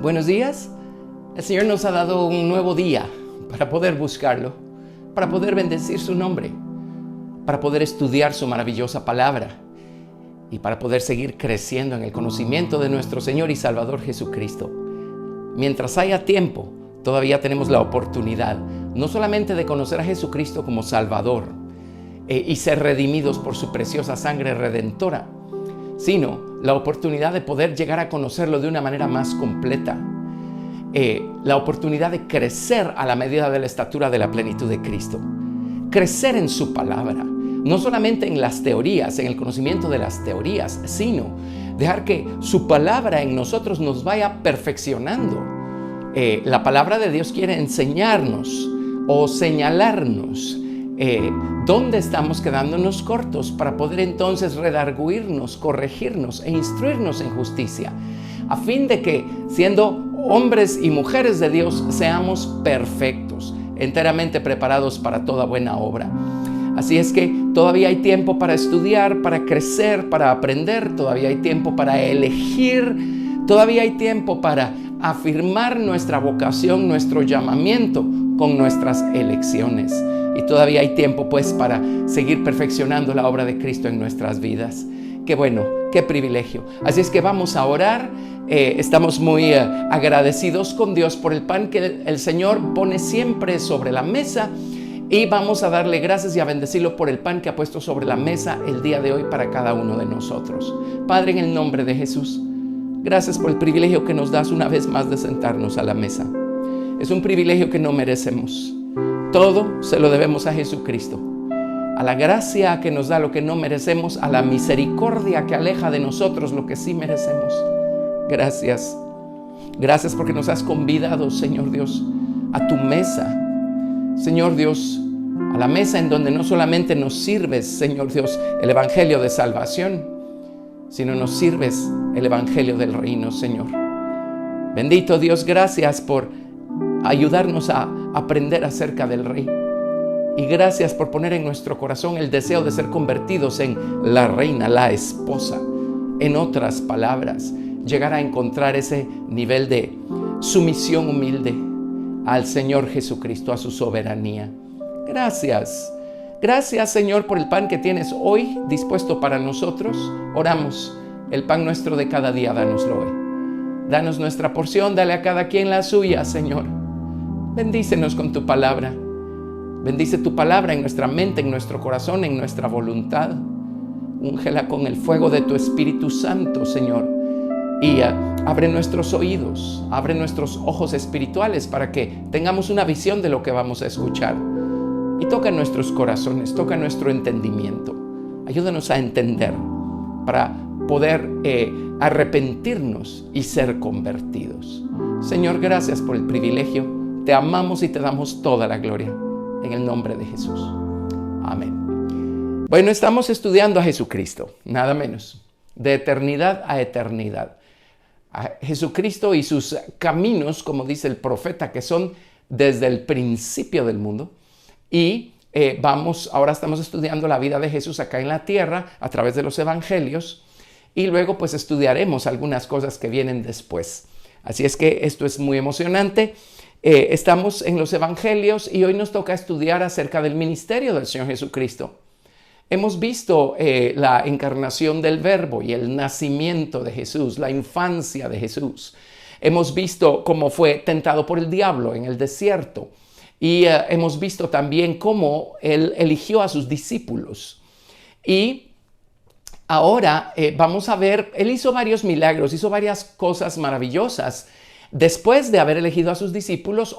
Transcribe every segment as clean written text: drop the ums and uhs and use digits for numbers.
Buenos días. El Señor nos ha dado un nuevo día para poder buscarlo, para poder bendecir su nombre, para poder estudiar su maravillosa palabra y para poder seguir creciendo en el conocimiento de nuestro Señor y Salvador Jesucristo. Mientras haya tiempo, todavía tenemos la oportunidad no solamente de conocer a Jesucristo como Salvador y ser redimidos por su preciosa sangre redentora, sino la oportunidad de poder llegar a conocerlo de una manera más completa. La oportunidad de crecer a la medida de la estatura de la plenitud de Cristo. Crecer en su palabra, no solamente en las teorías, en el conocimiento de las teorías, sino dejar que su palabra en nosotros nos vaya perfeccionando. La palabra de Dios quiere enseñarnos o señalarnos dónde estamos quedándonos cortos para poder entonces redarguirnos, corregirnos e instruirnos en justicia, a fin de que, siendo hombres y mujeres de Dios, seamos perfectos, enteramente preparados para toda buena obra. Así es que todavía hay tiempo para estudiar, para crecer, para aprender, todavía hay tiempo para elegir, todavía hay tiempo para afirmar nuestra vocación, nuestro llamamiento con nuestras elecciones. Y todavía hay tiempo pues para seguir perfeccionando la obra de Cristo en nuestras vidas. Qué bueno, qué privilegio. Así es que vamos a orar. Estamos muy agradecidos con Dios por el pan que el Señor pone siempre sobre la mesa. Y vamos a darle gracias y a bendecirlo por el pan que ha puesto sobre la mesa el día de hoy para cada uno de nosotros. Padre, en el nombre de Jesús, gracias por el privilegio que nos das una vez más de sentarnos a la mesa. Es un privilegio que no merecemos. Todo se lo debemos a Jesucristo, a la gracia que nos da lo que no merecemos, a la misericordia que aleja de nosotros lo que sí merecemos. Gracias. Gracias porque nos has convidado, Señor Dios, a tu mesa. Señor Dios, a la mesa en donde no solamente nos sirves, Señor Dios, el evangelio de salvación, sino nos sirves el evangelio del reino, Señor. Bendito Dios, gracias por ayudarnos a aprender acerca del Rey. Y gracias por poner en nuestro corazón el deseo de ser convertidos en la reina, la esposa. En otras palabras, llegar a encontrar ese nivel de sumisión humilde al Señor Jesucristo, a su soberanía. Gracias. Gracias, Señor, por el pan que tienes hoy dispuesto para nosotros. Oramos, el pan nuestro de cada día, dánoslo hoy. Danos nuestra porción, dale a cada quien la suya, Señor. Bendícenos con tu palabra. Bendice tu palabra en nuestra mente, en nuestro corazón, en nuestra voluntad. Úngela con el fuego de tu Espíritu Santo, Señor. Y abre nuestros oídos, abre nuestros ojos espirituales para que tengamos una visión de lo que vamos a escuchar. Y toca nuestros corazones, toca nuestro entendimiento. Ayúdanos a entender para poder arrepentirnos y ser convertidos. Señor, gracias por el privilegio. Te amamos y te damos toda la gloria. En el nombre de Jesús. Amén. Bueno, estamos estudiando a Jesucristo, nada menos. De eternidad a eternidad. A Jesucristo y sus caminos, como dice el profeta, que son desde el principio del mundo. Y ahora estamos estudiando la vida de Jesús acá en la tierra a través de los evangelios. Y luego pues estudiaremos algunas cosas que vienen después. Así es que esto es muy emocionante. Estamos en los evangelios y hoy nos toca estudiar acerca del ministerio del Señor Jesucristo. Hemos visto la encarnación del Verbo y el nacimiento de Jesús, la infancia de Jesús. Hemos visto cómo fue tentado por el diablo en el desierto y hemos visto también cómo Él eligió a sus discípulos. Y ahora vamos a ver, Él hizo varios milagros, hizo varias cosas maravillosas después de haber elegido a sus discípulos,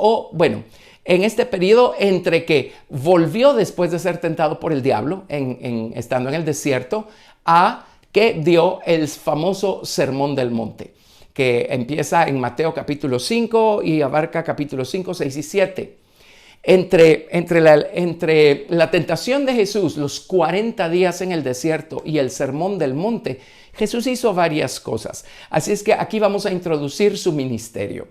en este periodo entre que volvió después de ser tentado por el diablo, estando en el desierto, a que dio el famoso Sermón del Monte, que empieza en Mateo capítulo 5 y abarca capítulos 5, 6 y 7. Entre la tentación de Jesús, los 40 días en el desierto y el Sermón del Monte, Jesús hizo varias cosas. Así es que aquí vamos a introducir su ministerio.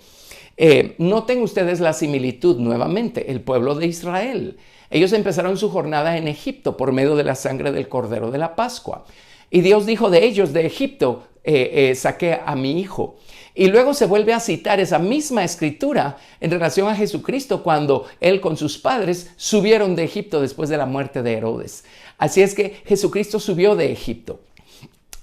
Noten ustedes la similitud nuevamente, el pueblo de Israel. Ellos empezaron su jornada en Egipto por medio de la sangre del Cordero de la Pascua. Y Dios dijo de ellos, de Egipto, saqué a mi hijo. Y luego se vuelve a citar esa misma escritura en relación a Jesucristo cuando él con sus padres subieron de Egipto después de la muerte de Herodes. Así es que Jesucristo subió de Egipto.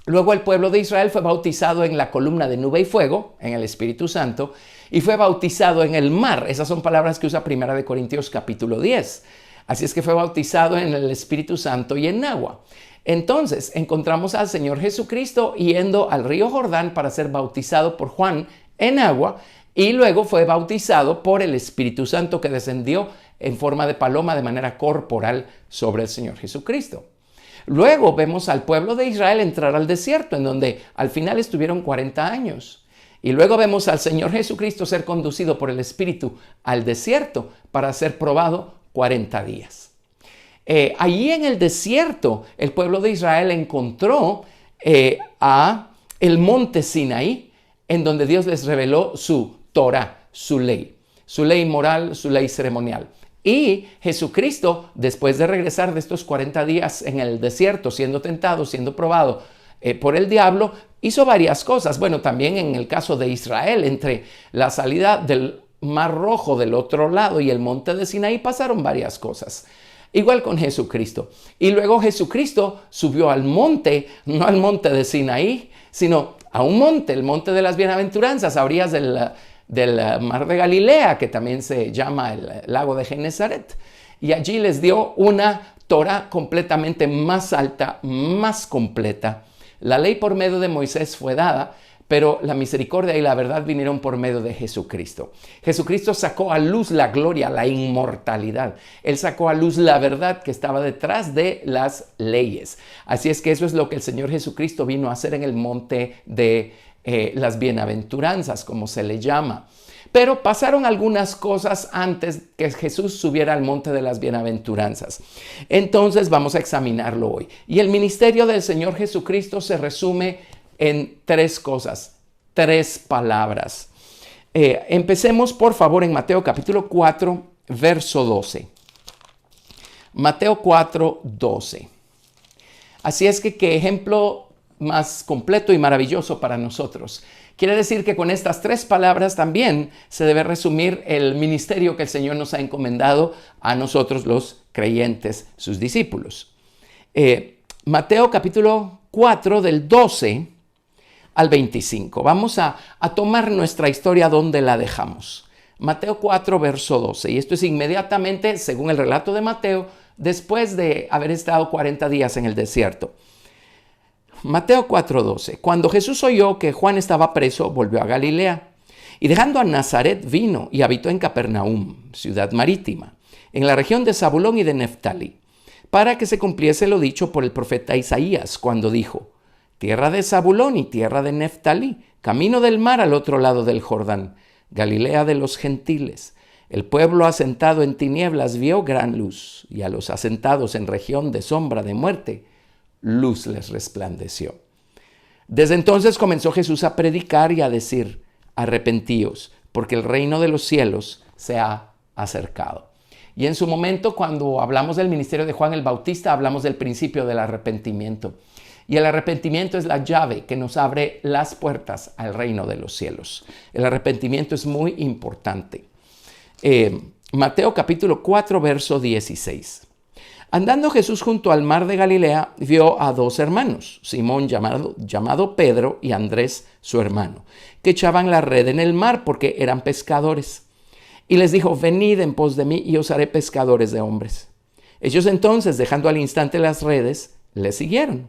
Luego el pueblo de Israel fue bautizado en la columna de nube y fuego, en el Espíritu Santo, y fue bautizado en el mar. Esas son palabras que usa 1 Corintios capítulo 10. Así es que fue bautizado en el Espíritu Santo y en agua. Entonces encontramos al Señor Jesucristo yendo al río Jordán para ser bautizado por Juan en agua, y luego fue bautizado por el Espíritu Santo que descendió en forma de paloma de manera corporal sobre el Señor Jesucristo. Luego vemos al pueblo de Israel entrar al desierto, en donde al final estuvieron 40 años. Y luego vemos al Señor Jesucristo ser conducido por el Espíritu al desierto para ser probado 40 días. Allí en el desierto, el pueblo de Israel encontró a el monte Sinaí, en donde Dios les reveló su Torah, su ley moral, su ley ceremonial. Y Jesucristo, después de regresar de estos 40 días en el desierto, siendo tentado, siendo probado por el diablo, hizo varias cosas. Bueno, también en el caso de Israel, entre la salida del Mar Rojo del otro lado y el monte de Sinaí pasaron varias cosas. Igual con Jesucristo. Y luego Jesucristo subió al monte, no al monte de Sinaí, sino a un monte, el monte de las bienaventuranzas, a orillas del mar de Galilea, que también se llama el lago de Genezaret. Y allí les dio una Torah completamente más alta, más completa. La ley por medio de Moisés fue dada, pero la misericordia y la verdad vinieron por medio de Jesucristo. Jesucristo sacó a luz la gloria, la inmortalidad. Él sacó a luz la verdad que estaba detrás de las leyes. Así es que eso es lo que el Señor Jesucristo vino a hacer en el monte de las bienaventuranzas, como se le llama. Pero pasaron algunas cosas antes que Jesús subiera al monte de las bienaventuranzas. Entonces vamos a examinarlo hoy. Y el ministerio del Señor Jesucristo se resume en 3 cosas, 3 palabras. Empecemos, por favor, en Mateo capítulo 4, verso 12. Mateo 4, 12. Así es que qué ejemplo más completo y maravilloso para nosotros. Quiere decir que con estas 3 palabras también se debe resumir el ministerio que el Señor nos ha encomendado a nosotros los creyentes, sus discípulos. Mateo capítulo 4 del 12 al 25. Vamos a tomar nuestra historia donde la dejamos. Mateo 4, verso 12. Y esto es inmediatamente, según el relato de Mateo, después de haber estado 40 días en el desierto. Mateo 4:12. Cuando Jesús oyó que Juan estaba preso, volvió a Galilea. Y dejando a Nazaret vino y habitó en Capernaum, ciudad marítima, en la región de Zabulón y de Neftalí, para que se cumpliese lo dicho por el profeta Isaías, cuando dijo: tierra de Zabulón y tierra de Neftalí, camino del mar al otro lado del Jordán, Galilea de los gentiles. El pueblo asentado en tinieblas vio gran luz, y a los asentados en región de sombra de muerte, luz les resplandeció. Desde entonces comenzó Jesús a predicar y a decir: arrepentíos, porque el reino de los cielos se ha acercado. Y en su momento, cuando hablamos del ministerio de Juan el Bautista, hablamos del principio del arrepentimiento. Y el arrepentimiento es la llave que nos abre las puertas al reino de los cielos. El arrepentimiento es muy importante. Mateo capítulo 4, verso 16. Andando Jesús junto al mar de Galilea, vio a 2 hermanos, Simón llamado Pedro y Andrés su hermano, que echaban la red en el mar porque eran pescadores. Y les dijo: venid en pos de mí y os haré pescadores de hombres. Ellos entonces, dejando al instante las redes, le siguieron.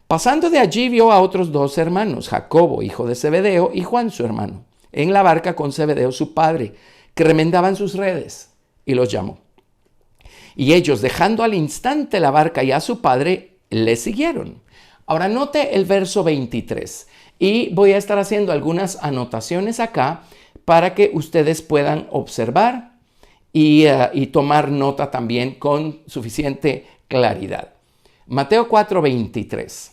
Pasando de allí vio a otros 2 hermanos, Jacobo, hijo de Zebedeo, y Juan su hermano, en la barca con Zebedeo su padre, que remendaban sus redes, y los llamó. Y ellos, dejando al instante la barca y a su padre, le siguieron. Ahora note el verso 23. Y voy a estar haciendo algunas anotaciones acá para que ustedes puedan observar y tomar nota también con suficiente claridad. Mateo 4, 23.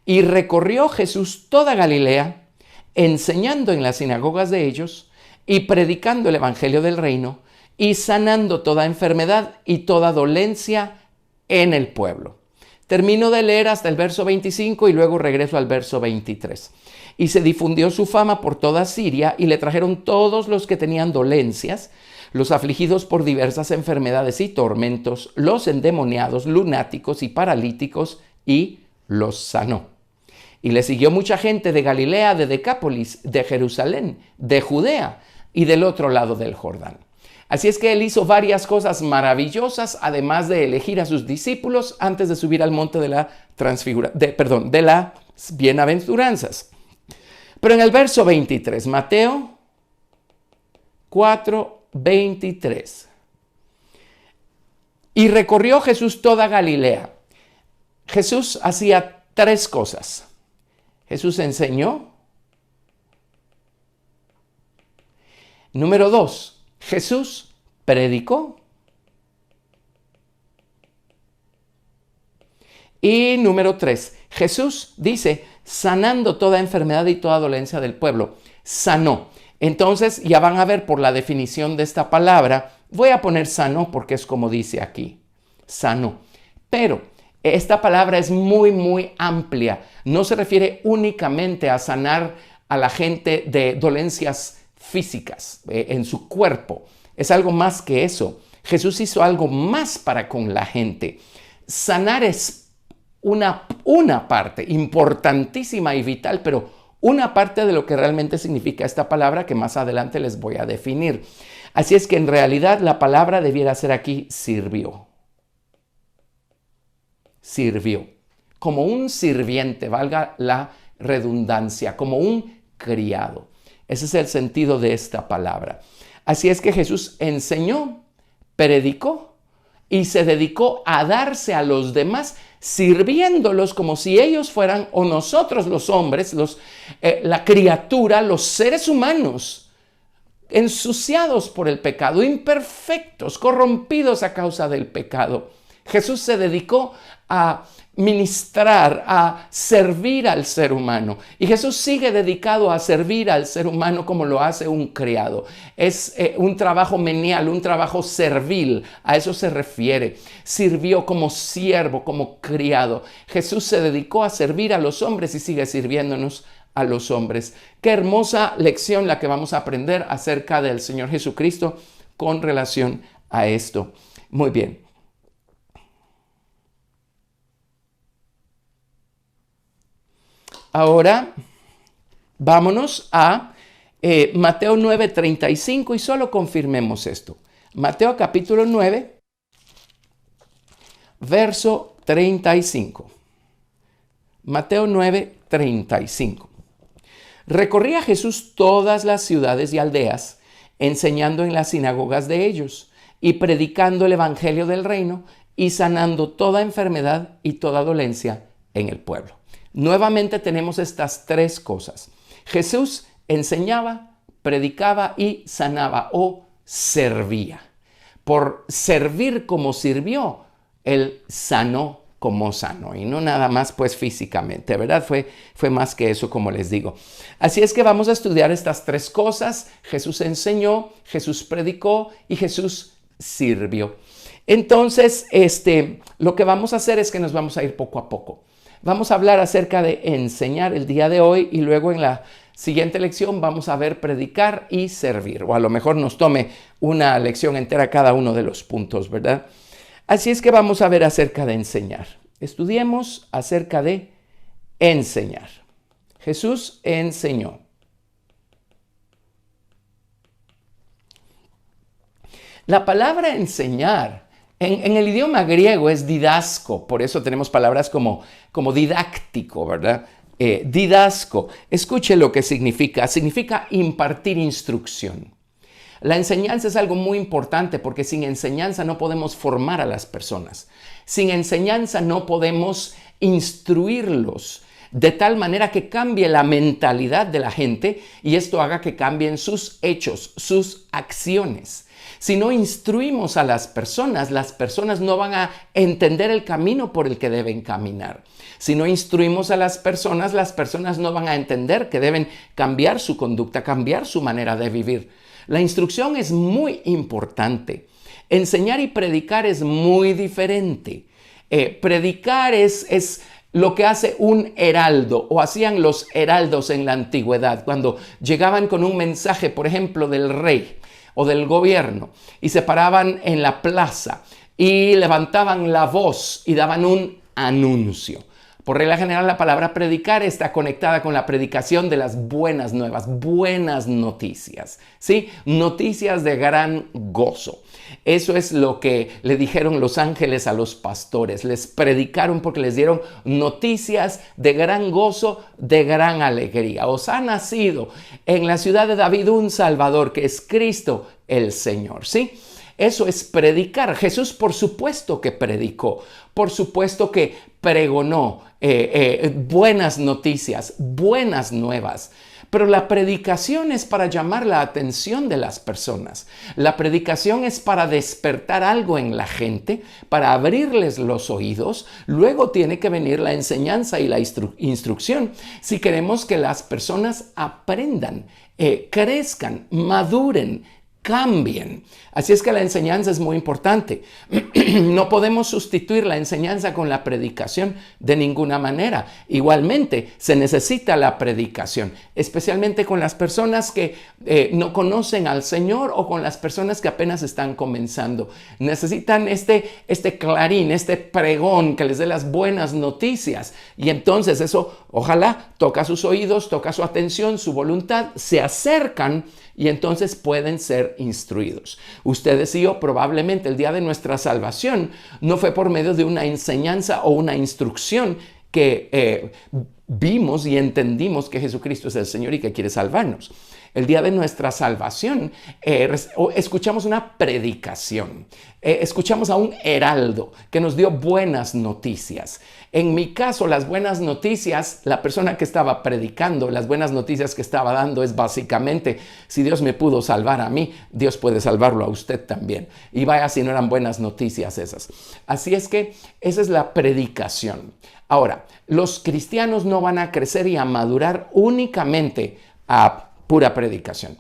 Y recorrió Jesús toda Galilea, enseñando en las sinagogas de ellos y predicando el evangelio del reino, y sanando toda enfermedad y toda dolencia en el pueblo. Termino de leer hasta el verso 25 y luego regreso al verso 23. y se difundió su fama por toda Siria y le trajeron todos los que tenían dolencias, los afligidos por diversas enfermedades y tormentos, los endemoniados, lunáticos y paralíticos, y los sanó. Y le siguió mucha gente de Galilea, de Decápolis, de Jerusalén, de Judea y del otro lado del Jordán. Así es que él hizo varias cosas maravillosas, además de elegir a sus discípulos antes de subir al monte de las bienaventuranzas. Pero en el verso 23, Mateo 4:23. Y recorrió Jesús toda Galilea. Jesús hacía 3 cosas. Jesús enseñó. Número 2, Jesús predicó. Y número 3, Jesús dice, sanando toda enfermedad y toda dolencia del pueblo. Sanó. Entonces ya van a ver por la definición de esta palabra, voy a poner sanó porque es como dice aquí, sanó. Pero esta palabra es muy, muy amplia. No se refiere únicamente a sanar a la gente de dolencias físicas en su cuerpo. Es algo más que eso. Jesús hizo algo más para con la gente. Sanar es una parte importantísima y vital, pero una parte de lo que realmente significa esta palabra que más adelante les voy a definir. Así es que en realidad la palabra debiera ser aquí sirvió. Sirvió. Como un sirviente, valga la redundancia, como un criado. Ese es el sentido de esta palabra. Así es que Jesús enseñó, predicó y se dedicó a darse a los demás, sirviéndolos como si ellos fueran, o nosotros los hombres, la criatura, los seres humanos, ensuciados por el pecado, imperfectos, corrompidos a causa del pecado. Jesús se dedicó a ministrar, a servir al ser humano. Y Jesús sigue dedicado a servir al ser humano como lo hace un criado. Es un trabajo menial, un trabajo servil. A eso se refiere. Sirvió como siervo, como criado. Jesús se dedicó a servir a los hombres y sigue sirviéndonos a los hombres. Qué hermosa lección la que vamos a aprender acerca del Señor Jesucristo con relación a esto. Muy bien. Ahora, vámonos a Mateo 9:35 y solo confirmemos esto. Mateo capítulo 9, verso 35. Mateo 9:35. Recorría Jesús todas las ciudades y aldeas, enseñando en las sinagogas de ellos y predicando el evangelio del reino y sanando toda enfermedad y toda dolencia en el pueblo. Nuevamente tenemos estas 3 cosas. Jesús enseñaba, predicaba y sanaba o servía. Por servir como sirvió, Él sanó como sanó. Y no nada más pues físicamente, ¿verdad? Fue más que eso, como les digo. Así es que vamos a estudiar estas 3 cosas. Jesús enseñó, Jesús predicó y Jesús sirvió. Entonces, lo que vamos a hacer es que nos vamos a ir poco a poco. Vamos a hablar acerca de enseñar el día de hoy y luego en la siguiente lección vamos a ver predicar y servir. O a lo mejor nos tome una lección entera cada uno de los puntos, ¿verdad? Así es que vamos a ver acerca de enseñar. Estudiemos acerca de enseñar. Jesús enseñó. La palabra enseñar en el idioma griego es didasco, por eso tenemos palabras como didáctico, ¿verdad? Didasco. Escuche lo que significa. Significa impartir instrucción. La enseñanza es algo muy importante porque sin enseñanza no podemos formar a las personas. Sin enseñanza no podemos instruirlos de tal manera que cambie la mentalidad de la gente y esto haga que cambien sus hechos, sus acciones. Si no instruimos a las personas no van a entender el camino por el que deben caminar. Si no instruimos a las personas no van a entender que deben cambiar su conducta, cambiar su manera de vivir. La instrucción es muy importante. Enseñar y predicar es muy diferente. Predicar es lo que hace un heraldo, o hacían los heraldos en la antigüedad, cuando llegaban con un mensaje, por ejemplo, del rey o del gobierno, y se paraban en la plaza y levantaban la voz y daban un anuncio. Por regla general, la palabra predicar está conectada con la predicación de las buenas nuevas, buenas noticias, ¿sí? Noticias de gran gozo. Eso es lo que le dijeron los ángeles a los pastores. Les predicaron porque les dieron noticias de gran gozo, de gran alegría. Os ha nacido en la ciudad de David un Salvador, que es Cristo el Señor, ¿sí? Eso es predicar. Jesús, por supuesto que predicó, por supuesto que pregonó buenas noticias, buenas nuevas. Pero la predicación es para llamar la atención de las personas. La predicación es para despertar algo en la gente, para abrirles los oídos. Luego tiene que venir la enseñanza y la instrucción si queremos que las personas aprendan, crezcan, maduren, cambien. Así es que la enseñanza es muy importante. No podemos sustituir la enseñanza con la predicación de ninguna manera. Igualmente, se necesita la predicación, especialmente con las personas que no conocen al Señor o con las personas que apenas están comenzando. Necesitan este clarín, este pregón que les dé las buenas noticias. Y entonces eso, ojalá, toca sus oídos, toca su atención, su voluntad, se acercan y entonces pueden ser instruidos. Ustedes y yo probablemente el día de nuestra salvación no fue por medio de una enseñanza o una instrucción que vimos y entendimos que Jesucristo es el Señor y que quiere salvarnos. El día de nuestra salvación escuchamos una predicación, escuchamos a un heraldo que nos dio buenas noticias. En mi caso, las buenas noticias, la persona que estaba predicando, las buenas noticias que estaba dando es básicamente, si Dios me pudo salvar a mí, Dios puede salvarlo a usted también. Y vaya si no eran buenas noticias esas. Así es que esa es la predicación. Ahora, los cristianos no van a crecer y a madurar únicamente a pura predicación.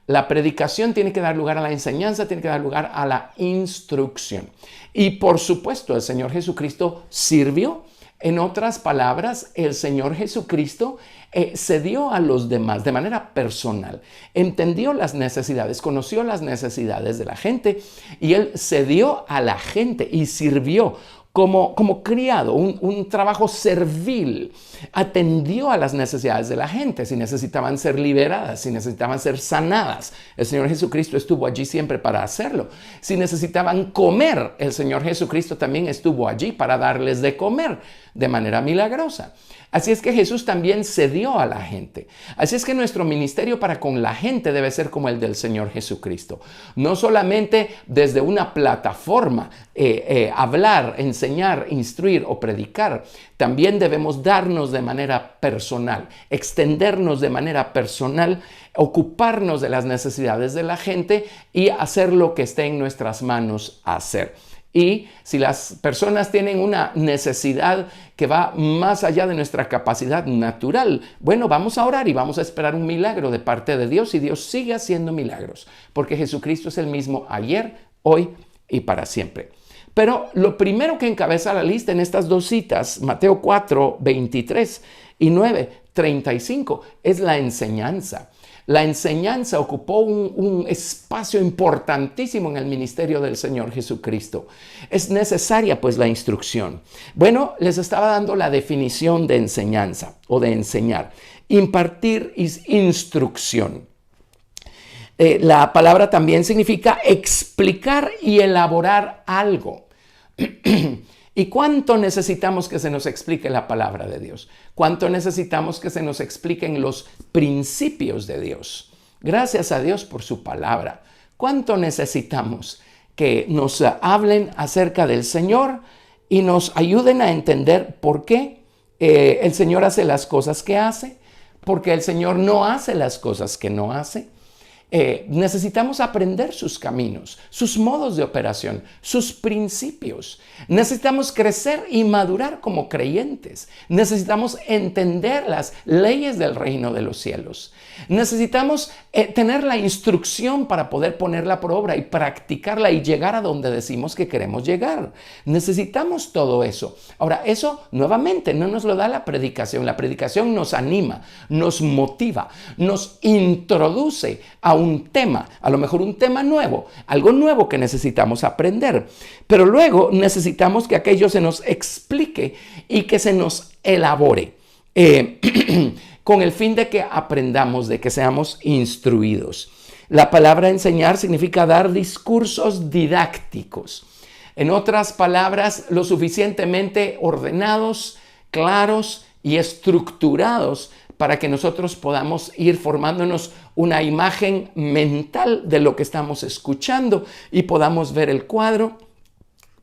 La predicación tiene que dar lugar a la enseñanza, tiene que dar lugar a la instrucción. Y por supuesto, el Señor Jesucristo sirvió. En otras palabras, el Señor Jesucristo se dio a los demás de manera personal. Entendió las necesidades, conoció las necesidades de la gente y Él se dio a la gente y sirvió como criado, un trabajo servil. Atendió a las necesidades de la gente, si necesitaban ser liberadas, si necesitaban ser sanadas. El Señor Jesucristo estuvo allí siempre para hacerlo. Si necesitaban comer, el Señor Jesucristo también estuvo allí para darles de comer de manera milagrosa. Así es que Jesús también se dio a la gente. Así es que nuestro ministerio para con la gente debe ser como el del Señor Jesucristo. No solamente desde una plataforma, hablar, enseñar, instruir o predicar. También debemos darnos de manera personal, extendernos de manera personal, ocuparnos de las necesidades de la gente y hacer lo que esté en nuestras manos hacer. Y si las personas tienen una necesidad que va más allá de nuestra capacidad natural, bueno, vamos a orar y vamos a esperar un milagro de parte de Dios y Dios sigue haciendo milagros, porque Jesucristo es el mismo ayer, hoy y para siempre. Pero lo primero que encabeza la lista en estas dos citas, Mateo 4, 23 y 9, 35, es la enseñanza. La enseñanza ocupó un espacio importantísimo en el ministerio del Señor Jesucristo. Es necesaria pues la instrucción. Bueno, les estaba dando la definición de enseñanza o de enseñar. Impartir es instrucción. La palabra también significa explicar y elaborar algo. ¿Y cuánto necesitamos que se nos explique la palabra de Dios? ¿Cuánto necesitamos que se nos expliquen los principios de Dios? Gracias a Dios por su palabra. ¿Cuánto necesitamos que nos hablen acerca del Señor y nos ayuden a entender por qué el Señor hace las cosas que hace? ¿Por qué el Señor no hace las cosas que no hace? Necesitamos aprender sus caminos, sus modos de operación, sus principios. Necesitamos crecer y madurar como creyentes. Necesitamos entender las leyes del reino de los cielos. Necesitamos tener la instrucción para poder ponerla por obra y practicarla y llegar a donde decimos que queremos llegar. Necesitamos todo eso. Ahora, eso nuevamente no nos lo da la predicación. La predicación nos anima, nos motiva, nos introduce a un tema, a lo mejor un tema nuevo, algo nuevo que necesitamos aprender. Pero luego necesitamos que aquello se nos explique y que se nos elabore. Con el fin de que aprendamos, de que seamos instruidos. La palabra enseñar significa dar discursos didácticos. En otras palabras, lo suficientemente ordenados, claros y estructurados para que nosotros podamos ir formándonos una imagen mental de lo que estamos escuchando y podamos ver el cuadro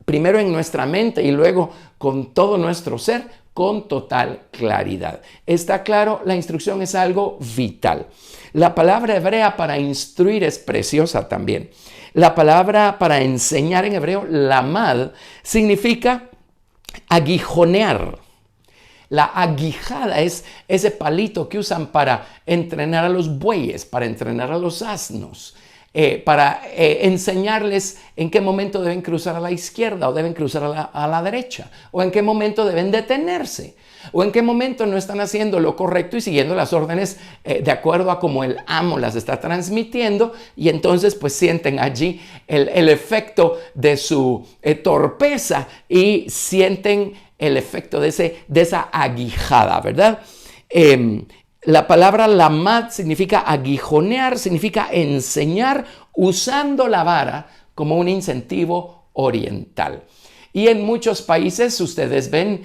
primero en nuestra mente y luego con todo nuestro ser, con total claridad. Está claro, la instrucción es algo vital. La palabra hebrea para instruir es preciosa también. La palabra para enseñar en hebreo, lamad, significa aguijonear. La aguijada es ese palito que usan para entrenar a los bueyes, para entrenar a los asnos. Para enseñarles en qué momento deben cruzar a la izquierda o deben cruzar a la derecha, o en qué momento deben detenerse, o en qué momento no están haciendo lo correcto y siguiendo las órdenes de acuerdo a cómo el amo las está transmitiendo, y entonces pues sienten allí el efecto de su torpeza y sienten el efecto de esa aguijada, ¿verdad? La palabra lamad significa aguijonear, significa enseñar usando la vara como un incentivo oriental. Y en muchos países ustedes ven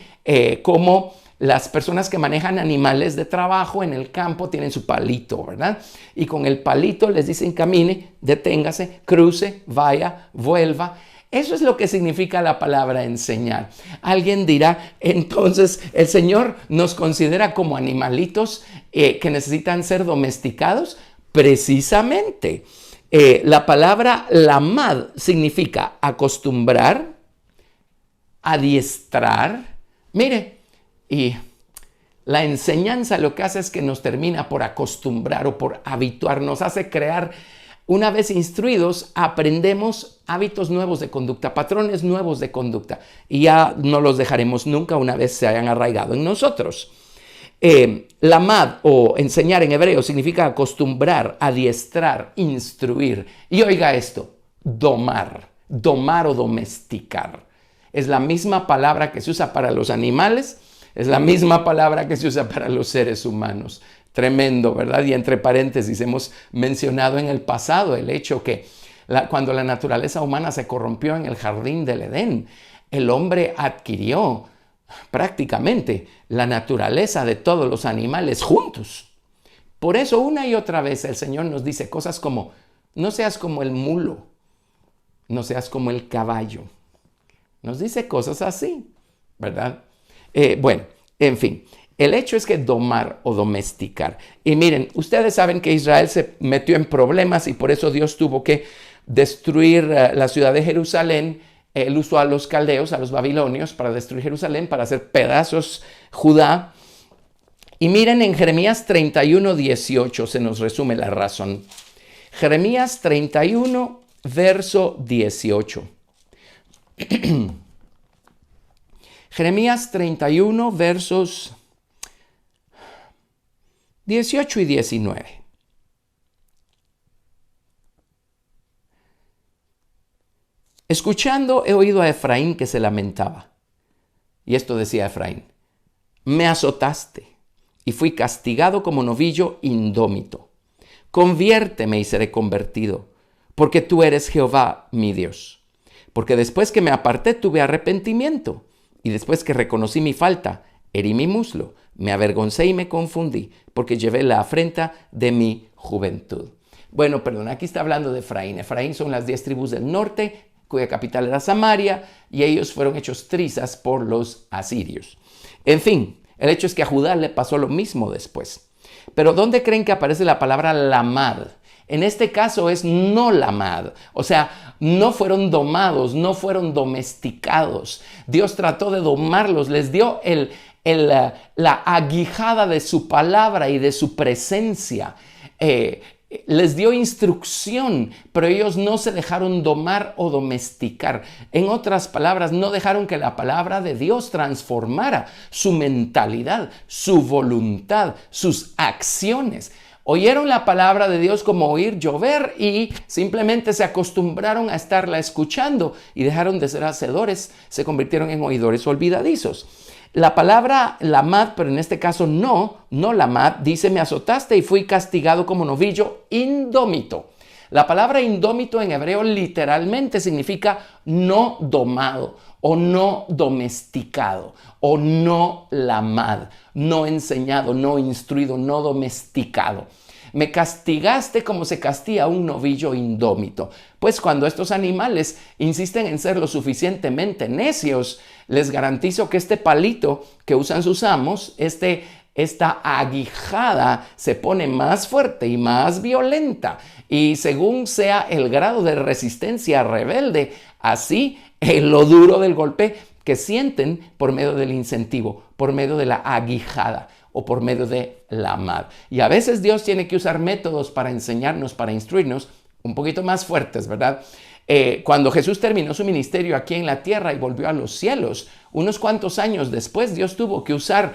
cómo las personas que manejan animales de trabajo en el campo tienen su palito, ¿verdad? Y con el palito les dicen camine, deténgase, cruce, vaya, vuelva. Eso es lo que significa la palabra enseñar. Alguien dirá, entonces el Señor nos considera como animalitos que necesitan ser domesticados. Precisamente, la palabra lamad significa acostumbrar, adiestrar. Mire, y la enseñanza lo que hace es que nos termina por acostumbrar o por habituar, nos hace crear. Una vez instruidos, aprendemos hábitos nuevos de conducta, patrones nuevos de conducta, y ya no los dejaremos nunca una vez se hayan arraigado en nosotros. Lamad o enseñar en hebreo significa acostumbrar, adiestrar, instruir. Y oiga esto, domar o domesticar. Es la misma palabra que se usa para los animales, es la misma palabra que se usa para los seres humanos. Tremendo, ¿verdad? Y entre paréntesis hemos mencionado en el pasado el hecho que cuando la naturaleza humana se corrompió en el jardín del Edén, el hombre adquirió prácticamente la naturaleza de todos los animales juntos. Por eso una y otra vez el Señor nos dice cosas como, no seas como el mulo, no seas como el caballo. Nos dice cosas así, ¿verdad? Bueno, en fin. El hecho es que domar o domesticar. Y miren, ustedes saben que Israel se metió en problemas y por eso Dios tuvo que destruir la ciudad de Jerusalén. Él usó a los caldeos, a los babilonios, para destruir Jerusalén, para hacer pedazos Judá. Y miren, en Jeremías 31:18 se nos resume la razón. Jeremías 31, verso 18. Jeremías 31, versos 18 y 19. Escuchando he oído a Efraín que se lamentaba. Y esto decía Efraín: me azotaste y fui castigado como novillo indómito. Conviérteme y seré convertido, porque tú eres Jehová mi Dios. Porque después que me aparté tuve arrepentimiento, y después que reconocí mi falta, herí mi muslo, me avergoncé y me confundí, porque llevé la afrenta de mi juventud. Bueno, perdón, aquí está hablando de Efraín. Efraín son las 10 tribus del norte, cuya capital era Samaria, y ellos fueron hechos trizas por los asirios. En fin, el hecho es que a Judá le pasó lo mismo después. Pero ¿dónde creen que aparece la palabra lamad? En este caso es no lamad, o sea, no fueron domados, no fueron domesticados. Dios trató de domarlos, les dio la aguijada de su palabra y de su presencia. Les dio instrucción, pero ellos no se dejaron domar o domesticar. En otras palabras, no dejaron que la palabra de Dios transformara su mentalidad, su voluntad, sus acciones. Oyeron la palabra de Dios como oír llover y simplemente se acostumbraron a estarla escuchando y dejaron de ser hacedores, se convirtieron en oidores olvidadizos. La palabra lamad, pero en este caso no lamad, dice: me azotaste y fui castigado como novillo indómito. La palabra indómito en hebreo literalmente significa no domado o no domesticado o no lamad, no enseñado, no instruido, no domesticado. Me castigaste como se castiga a un novillo indómito. Pues cuando estos animales insisten en ser lo suficientemente necios, les garantizo que este palito que usan sus amos, esta aguijada, se pone más fuerte y más violenta. Y según sea el grado de resistencia rebelde, así lo duro del golpe que sienten por medio del incentivo, por medio de la aguijada o por medio de lamad. Y a veces Dios tiene que usar métodos para enseñarnos, para instruirnos, un poquito más fuertes, ¿verdad? Cuando Jesús terminó su ministerio aquí en la tierra y volvió a los cielos, unos cuantos años después, Dios tuvo que usar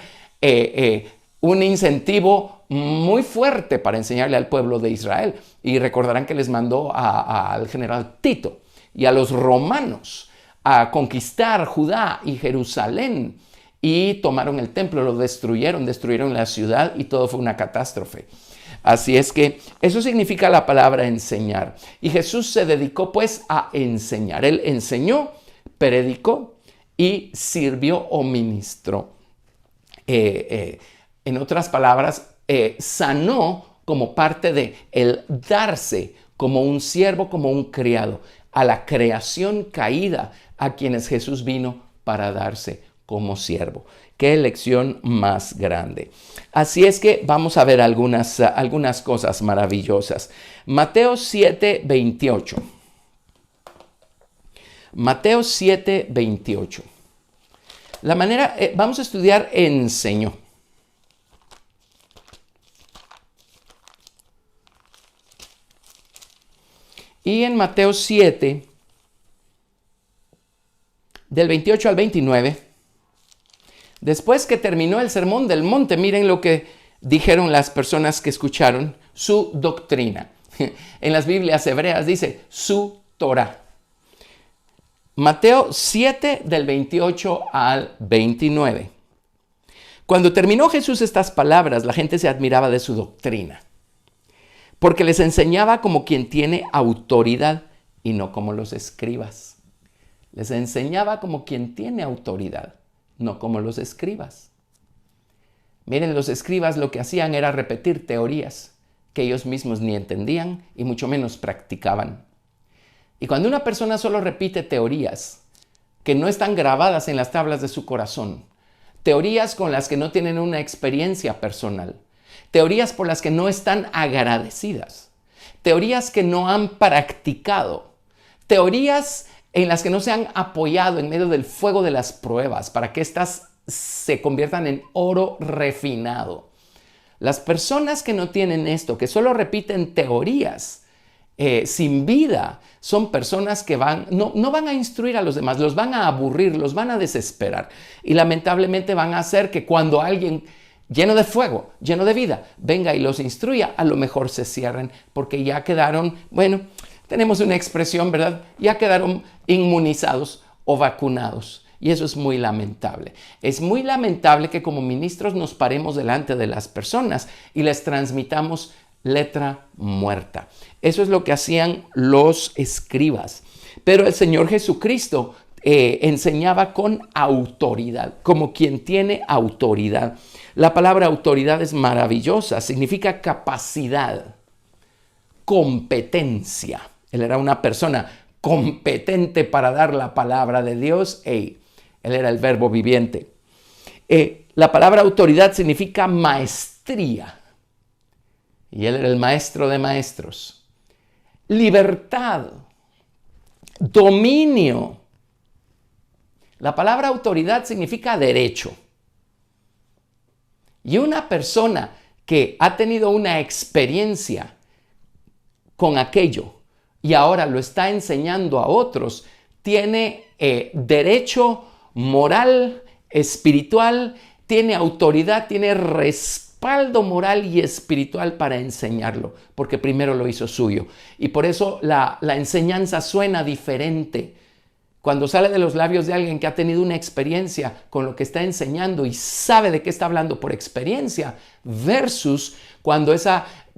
un incentivo muy fuerte para enseñarle al pueblo de Israel. Y recordarán que les mandó al general Tito y a los romanos a conquistar Judá y Jerusalén. Y tomaron el templo, lo destruyeron la ciudad y todo fue una catástrofe. Así es que eso significa la palabra enseñar. Y Jesús se dedicó pues a enseñar. Él enseñó, predicó y sirvió o ministró. En otras palabras, sanó como parte de el darse como un siervo, como un criado, a la creación caída a quienes Jesús vino para darse como siervo. Qué lección más grande. Así es que vamos a ver algunas cosas maravillosas. Mateo 7:28. Mateo 7:28. La manera, vamos a estudiar enseñó. Y en Mateo 7, del 28 al 29, después que terminó el sermón del monte, miren lo que dijeron las personas que escucharon su doctrina. En las Biblias hebreas dice su Torah. Mateo 7 del 28 al 29. Cuando terminó Jesús estas palabras, la gente se admiraba de su doctrina, porque les enseñaba como quien tiene autoridad y no como los escribas. Les enseñaba como quien tiene autoridad, no como los escribas. Miren, los escribas lo que hacían era repetir teorías que ellos mismos ni entendían y mucho menos practicaban. Y cuando una persona solo repite teorías que no están grabadas en las tablas de su corazón, teorías con las que no tienen una experiencia personal, teorías por las que no están agradecidas, teorías que no han practicado, teorías en las que no se han apoyado en medio del fuego de las pruebas para que éstas se conviertan en oro refinado. Las personas que no tienen esto, que solo repiten teorías sin vida, son personas que no van a instruir a los demás, los van a aburrir, los van a desesperar. Y lamentablemente van a hacer que cuando alguien lleno de fuego, lleno de vida, venga y los instruya, a lo mejor se cierren porque ya quedaron, bueno, tenemos una expresión, ¿verdad? Ya quedaron inmunizados o vacunados. Y eso es muy lamentable. Es muy lamentable que como ministros nos paremos delante de las personas y les transmitamos letra muerta. Eso es lo que hacían los escribas. Pero el Señor Jesucristo enseñaba con autoridad, como quien tiene autoridad. La palabra autoridad es maravillosa, significa capacidad, competencia. Él era una persona competente para dar la palabra de Dios. Él era el verbo viviente. La palabra autoridad significa maestría. Y él era el maestro de maestros. libertad, dominio. La palabra autoridad significa derecho. Y una persona que ha tenido una experiencia con aquello y ahora lo está enseñando a otros, tiene derecho moral, espiritual, tiene autoridad, tiene respaldo moral y espiritual para enseñarlo, porque primero lo hizo suyo. Y por eso la enseñanza suena diferente cuando sale de los labios de alguien que ha tenido una experiencia con lo que está enseñando y sabe de qué está hablando por experiencia, versus cuando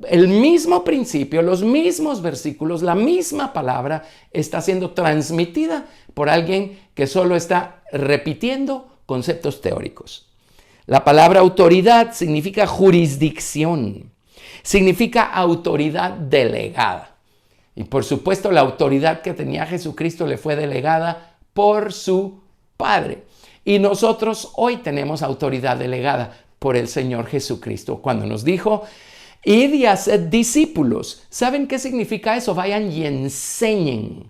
el mismo principio, los mismos versículos, la misma palabra está siendo transmitida por alguien que solo está repitiendo conceptos teóricos. La palabra autoridad significa jurisdicción, significa autoridad delegada. Y por supuesto la autoridad que tenía Jesucristo le fue delegada por su Padre. Y nosotros hoy tenemos autoridad delegada por el Señor Jesucristo. Cuando nos dijo, id y haced discípulos. ¿Saben qué significa eso? Vayan y enseñen.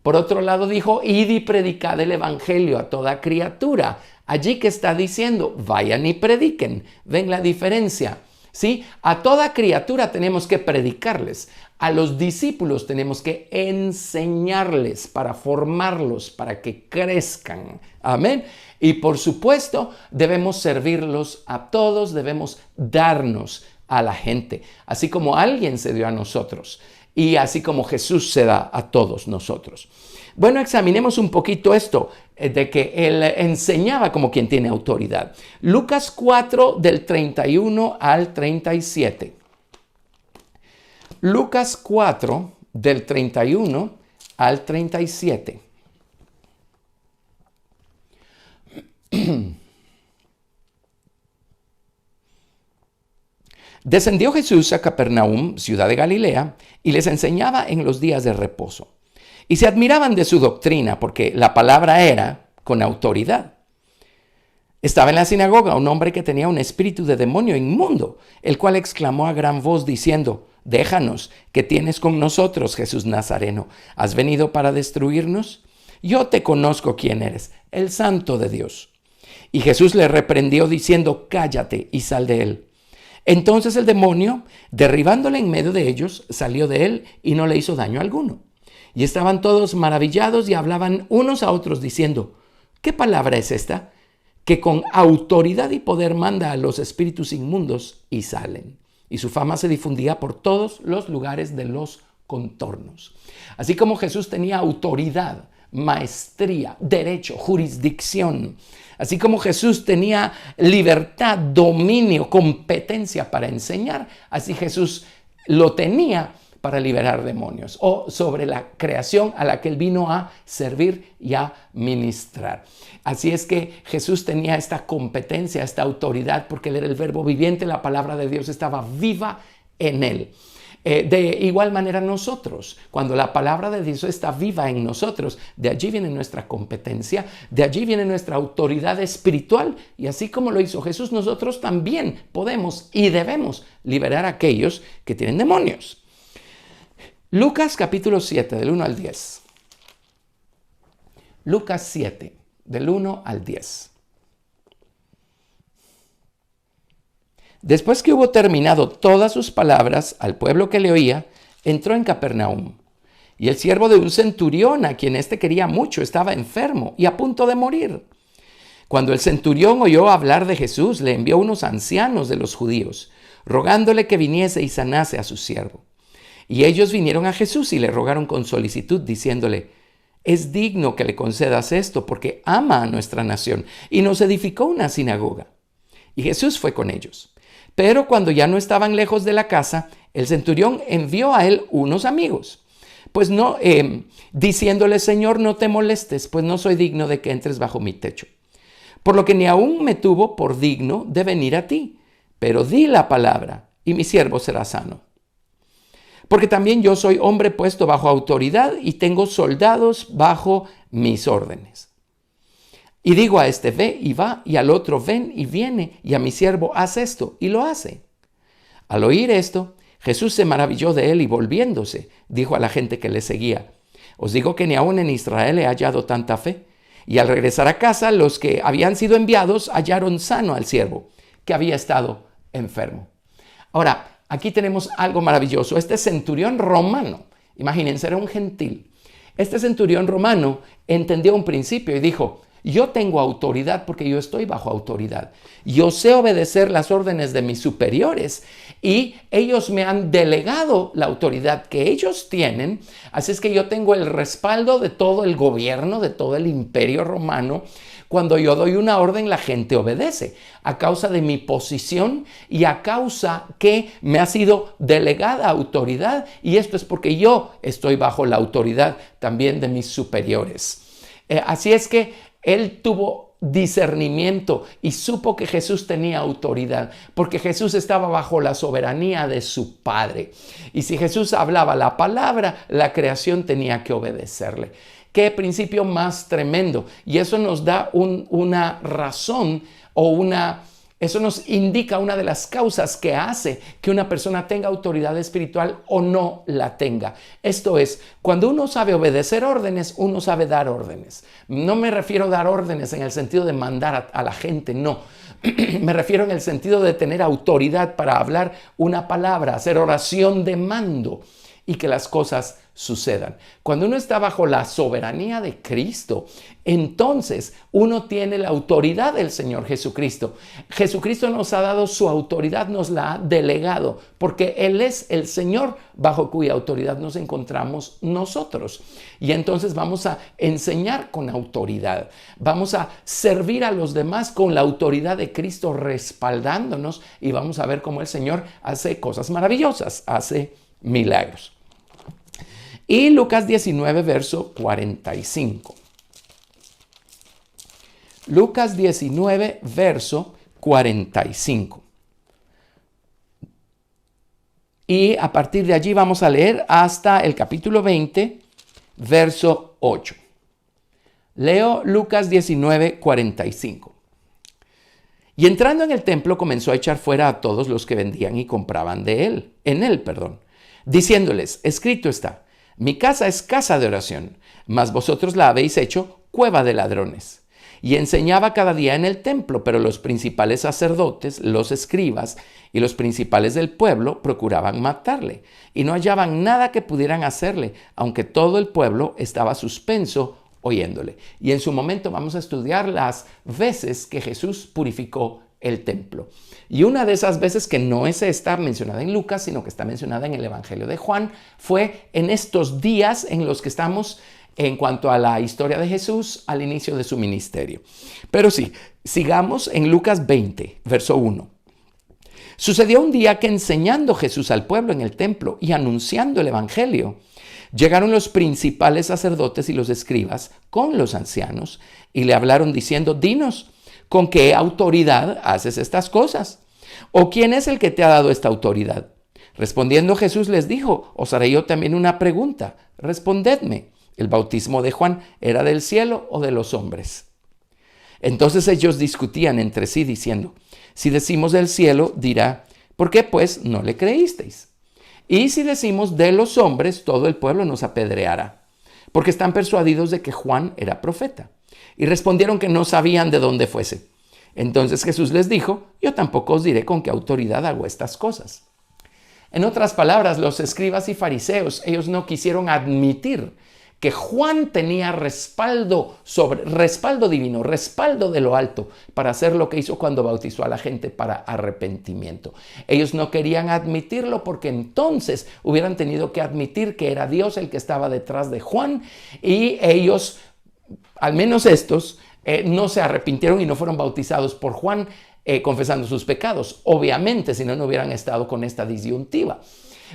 Por otro lado dijo, id y predicad el evangelio a toda criatura. Allí que está diciendo, vayan y prediquen. ¿Ven la diferencia? ¿Sí? A toda criatura tenemos que predicarles. A los discípulos tenemos que enseñarles para formarlos, para que crezcan. Amén. Y por supuesto, debemos servirlos a todos, debemos darnos a la gente, así como alguien se dio a nosotros y así como Jesús se da a todos nosotros. Bueno, examinemos un poquito esto de que Él enseñaba como quien tiene autoridad. Lucas 4 del 31 al 37. Lucas 4 del 31 al 37. Descendió Jesús a Capernaum, ciudad de Galilea, y les enseñaba en los días de reposo. Y se admiraban de su doctrina, porque la palabra era con autoridad. Estaba en la sinagoga un hombre que tenía un espíritu de demonio inmundo, el cual exclamó a gran voz diciendo, déjanos, ¿qué tienes con nosotros, Jesús Nazareno? ¿Has venido para destruirnos? Yo te conozco quién eres, el Santo de Dios. Y Jesús le reprendió diciendo, cállate y sal de él. Entonces el demonio, derribándole en medio de ellos, salió de él y no le hizo daño alguno. Y estaban todos maravillados y hablaban unos a otros diciendo, ¿qué palabra es esta? Que con autoridad y poder manda a los espíritus inmundos y salen. Y su fama se difundía por todos los lugares de los contornos. Así como Jesús tenía autoridad, maestría, derecho, jurisdicción, así como Jesús tenía libertad, dominio, competencia para enseñar, así Jesús lo tenía para liberar demonios o sobre la creación a la que Él vino a servir y a ministrar. Así es que Jesús tenía esta competencia, esta autoridad, porque Él era el verbo viviente, la palabra de Dios estaba viva en Él. De igual manera nosotros, cuando la palabra de Dios está viva en nosotros, de allí viene nuestra competencia, de allí viene nuestra autoridad espiritual, y así como lo hizo Jesús, nosotros también podemos y debemos liberar a aquellos que tienen demonios. Lucas capítulo 7, del 1 al 10. Lucas 7, del 1 al 10. Después que hubo terminado todas sus palabras al pueblo que le oía, entró en Capernaum. Y el siervo de un centurión, a quien éste quería mucho, estaba enfermo y a punto de morir. Cuando el centurión oyó hablar de Jesús, le envió unos ancianos de los judíos, rogándole que viniese y sanase a su siervo. Y ellos vinieron a Jesús y le rogaron con solicitud, diciéndole, es digno que le concedas esto, porque ama a nuestra nación y nos edificó una sinagoga. Y Jesús fue con ellos. Pero cuando ya no estaban lejos de la casa, el centurión envió a él unos amigos, pues no, diciéndole, Señor, no te molestes, pues no soy digno de que entres bajo mi techo. Por lo que ni aún me tuvo por digno de venir a ti, pero di la palabra y mi siervo será sano. Porque también yo soy hombre puesto bajo autoridad y tengo soldados bajo mis órdenes. Y digo a este, ve y va, y al otro, ven y viene, y a mi siervo, haz esto, y lo hace. Al oír esto, Jesús se maravilló de él y volviéndose, dijo a la gente que le seguía: os digo que ni aún en Israel he hallado tanta fe. Y al regresar a casa, los que habían sido enviados hallaron sano al siervo, que había estado enfermo. Ahora, aquí tenemos algo maravilloso. Este centurión romano, imagínense, era un gentil. Este centurión romano entendió un principio y dijo: yo tengo autoridad porque yo estoy bajo autoridad. Yo sé obedecer las órdenes de mis superiores y ellos me han delegado la autoridad que ellos tienen. Así es que yo tengo el respaldo de todo el gobierno, de todo el imperio romano. Cuando yo doy una orden, la gente obedece a causa de mi posición y a causa que me ha sido delegada autoridad. Y esto es porque yo estoy bajo la autoridad también de mis superiores. Así es que él tuvo discernimiento y supo que Jesús tenía autoridad, porque Jesús estaba bajo la soberanía de su Padre. Y si Jesús hablaba la palabra, la creación tenía que obedecerle. Qué principio más tremendo. Y eso nos da una razón eso nos indica una de las causas que hace que una persona tenga autoridad espiritual o no la tenga. Esto es, cuando uno sabe obedecer órdenes, uno sabe dar órdenes. No me refiero a dar órdenes en el sentido de mandar a la gente, no. Me refiero en el sentido de tener autoridad para hablar una palabra, hacer oración de mando y que las cosas sucedan. Cuando uno está bajo la soberanía de Cristo, entonces uno tiene la autoridad del Señor Jesucristo. Jesucristo nos ha dado su autoridad, nos la ha delegado, porque Él es el Señor bajo cuya autoridad nos encontramos nosotros. Y entonces vamos a enseñar con autoridad, vamos a servir a los demás con la autoridad de Cristo respaldándonos y vamos a ver cómo el Señor hace cosas maravillosas, hace milagros. Y Lucas 19, verso 45. Lucas 19, verso 45. Y a partir de allí vamos a leer hasta el capítulo 20, verso 8. Leo Lucas 19, 45. Y entrando en el templo comenzó a echar fuera a todos los que vendían y compraban en él, diciéndoles: escrito está, mi casa es casa de oración, mas vosotros la habéis hecho cueva de ladrones. Y enseñaba cada día en el templo, pero los principales sacerdotes, los escribas y los principales del pueblo procuraban matarle, y no hallaban nada que pudieran hacerle, aunque todo el pueblo estaba suspenso oyéndole. Y en su momento vamos a estudiar las veces que Jesús purificó el templo. Y una de esas veces, que no es esta mencionada en Lucas, sino que está mencionada en el Evangelio de Juan, fue en estos días en los que estamos en cuanto a la historia de Jesús al inicio de su ministerio. Pero sí, sigamos en Lucas 20, verso 1. Sucedió un día que, enseñando Jesús al pueblo en el templo y anunciando el Evangelio, llegaron los principales sacerdotes y los escribas con los ancianos y le hablaron diciendo: dinos, ¿con qué autoridad haces estas cosas? ¿O quién es el que te ha dado esta autoridad? Respondiendo Jesús les dijo: os haré yo también una pregunta. Respondedme, ¿el bautismo de Juan era del cielo o de los hombres? Entonces ellos discutían entre sí diciendo: si decimos del cielo, dirá, ¿por qué pues no le creísteis? Y si decimos de los hombres, todo el pueblo nos apedreará, porque están persuadidos de que Juan era profeta. Y respondieron que no sabían de dónde fuese. Entonces Jesús les dijo: yo tampoco os diré con qué autoridad hago estas cosas. En otras palabras, los escribas y fariseos, ellos no quisieron admitir que Juan tenía respaldo divino, respaldo de lo alto para hacer lo que hizo cuando bautizó a la gente para arrepentimiento. Ellos no querían admitirlo porque entonces hubieran tenido que admitir que era Dios el que estaba detrás de Juan, y ellos, al menos estos, no se arrepintieron y no fueron bautizados por Juan confesando sus pecados. Obviamente, si no, no hubieran estado con esta disyuntiva.